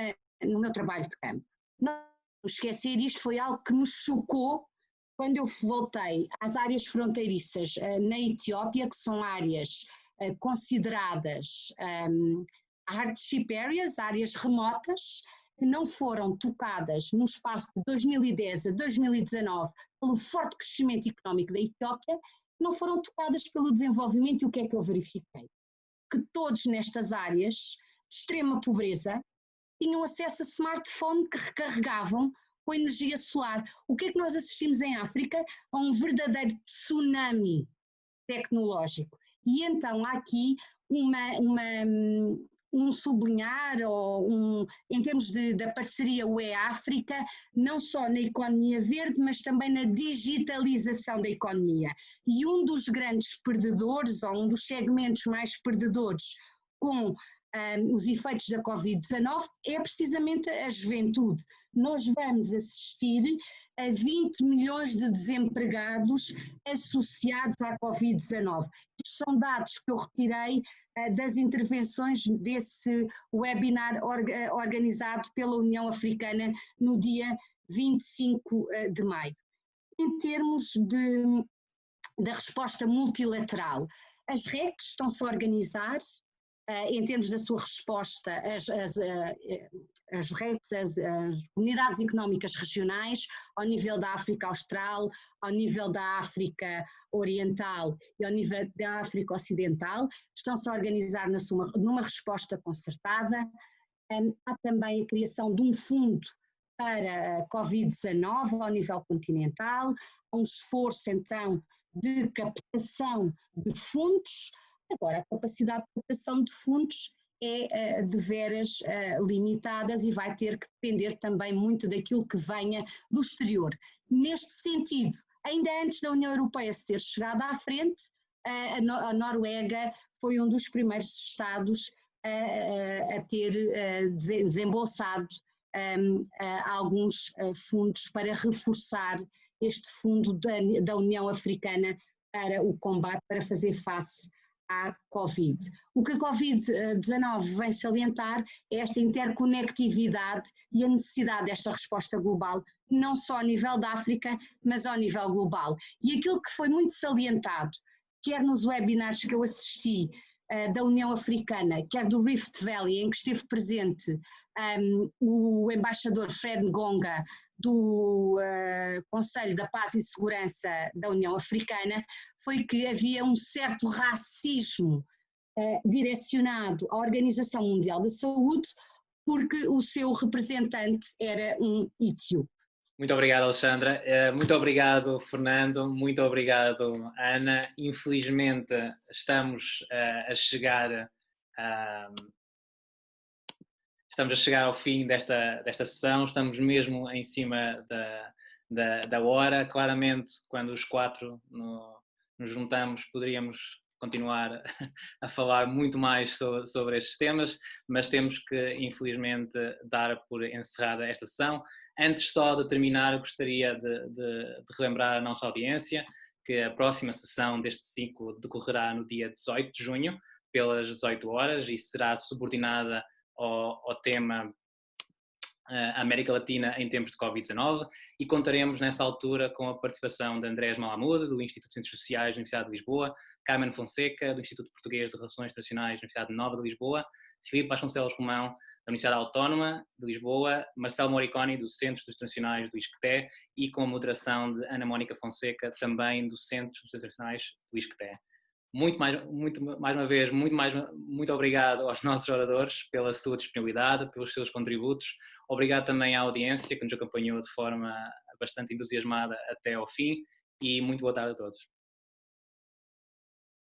no meu trabalho de campo, não esquecer, isto foi algo que me chocou quando eu voltei às áreas fronteiriças na Etiópia, que são áreas consideradas hardship areas, áreas remotas, que não foram tocadas no espaço de 2010 a 2019 pelo forte crescimento económico da Etiópia, não foram tocadas pelo desenvolvimento. E o que é que eu verifiquei? Que todos nestas áreas de extrema pobreza tinham acesso a smartphone que recarregavam com energia solar. O que é que nós assistimos em África? A um verdadeiro tsunami tecnológico. E então há aqui um sublinhar, em termos da parceria UE-África, não só na economia verde, mas também na digitalização da economia. E um dos grandes perdedores, ou um dos segmentos mais perdedores com os efeitos da Covid-19, é precisamente a juventude. Nós vamos assistir a 20 milhões de desempregados associados à Covid-19. Estes são dados que eu retirei das intervenções desse webinar organizado pela União Africana no dia 25 de maio. Em termos da resposta multilateral, as REC estão-se a organizar em termos da sua resposta, as RECs, as Comunidades Económicas Regionais, ao nível da África Austral, ao nível da África Oriental e ao nível da África Ocidental, estão-se a organizar numa resposta concertada. Há também a criação de um fundo para a Covid-19 ao nível continental, há um esforço então de captação de fundos. Agora, a capacidade de captação de fundos é de veras limitadas e vai ter que depender também muito daquilo que venha do exterior. Neste sentido, ainda antes da União Europeia se ter chegado à frente, a Noruega foi um dos primeiros Estados a ter desembolsado alguns fundos para reforçar este fundo da União Africana para o combate, para fazer face à Covid. O que a Covid-19 vem salientar é esta interconectividade e a necessidade desta resposta global, não só a nível da África, mas ao nível global. E aquilo que foi muito salientado, quer nos webinars que eu assisti da União Africana, quer do Rift Valley, em que esteve presente o embaixador Fred Ngonga, do Conselho da Paz e Segurança da União Africana, foi que havia um certo racismo direcionado à Organização Mundial da Saúde, porque o seu representante era um etíope. Muito obrigado, Alexandra. Muito obrigado, Fernando. Muito obrigado, Ana. Infelizmente, estamos a chegar ao fim desta sessão. Estamos mesmo em cima da hora. Claramente, quando os quatro nos juntamos, poderíamos continuar a falar muito mais sobre estes temas, mas temos que, infelizmente, dar por encerrada esta sessão. Antes só de terminar, gostaria de relembrar a nossa audiência que a próxima sessão deste ciclo decorrerá no dia 18 de junho, pelas 18 horas, e será subordinada ao tema a América Latina em tempos de Covid-19 e contaremos nessa altura com a participação de Andrés Malamud, do Instituto de Ciências Sociais da Universidade de Lisboa, Carmen Fonseca, do Instituto Português de Relações Internacionais da Universidade Nova de Lisboa, Filipe Vasconcelos Romão, da Universidade Autónoma de Lisboa, Marcelo Moriconi, do Centro Internacionais do ISCTE e com a moderação de Ana Mónica Fonseca, também do Centro Internacionais do ISCTE. Muito obrigado aos nossos oradores pela sua disponibilidade, pelos seus contributos. Obrigado também à audiência que nos acompanhou de forma bastante entusiasmada até ao fim e muito boa tarde a todos.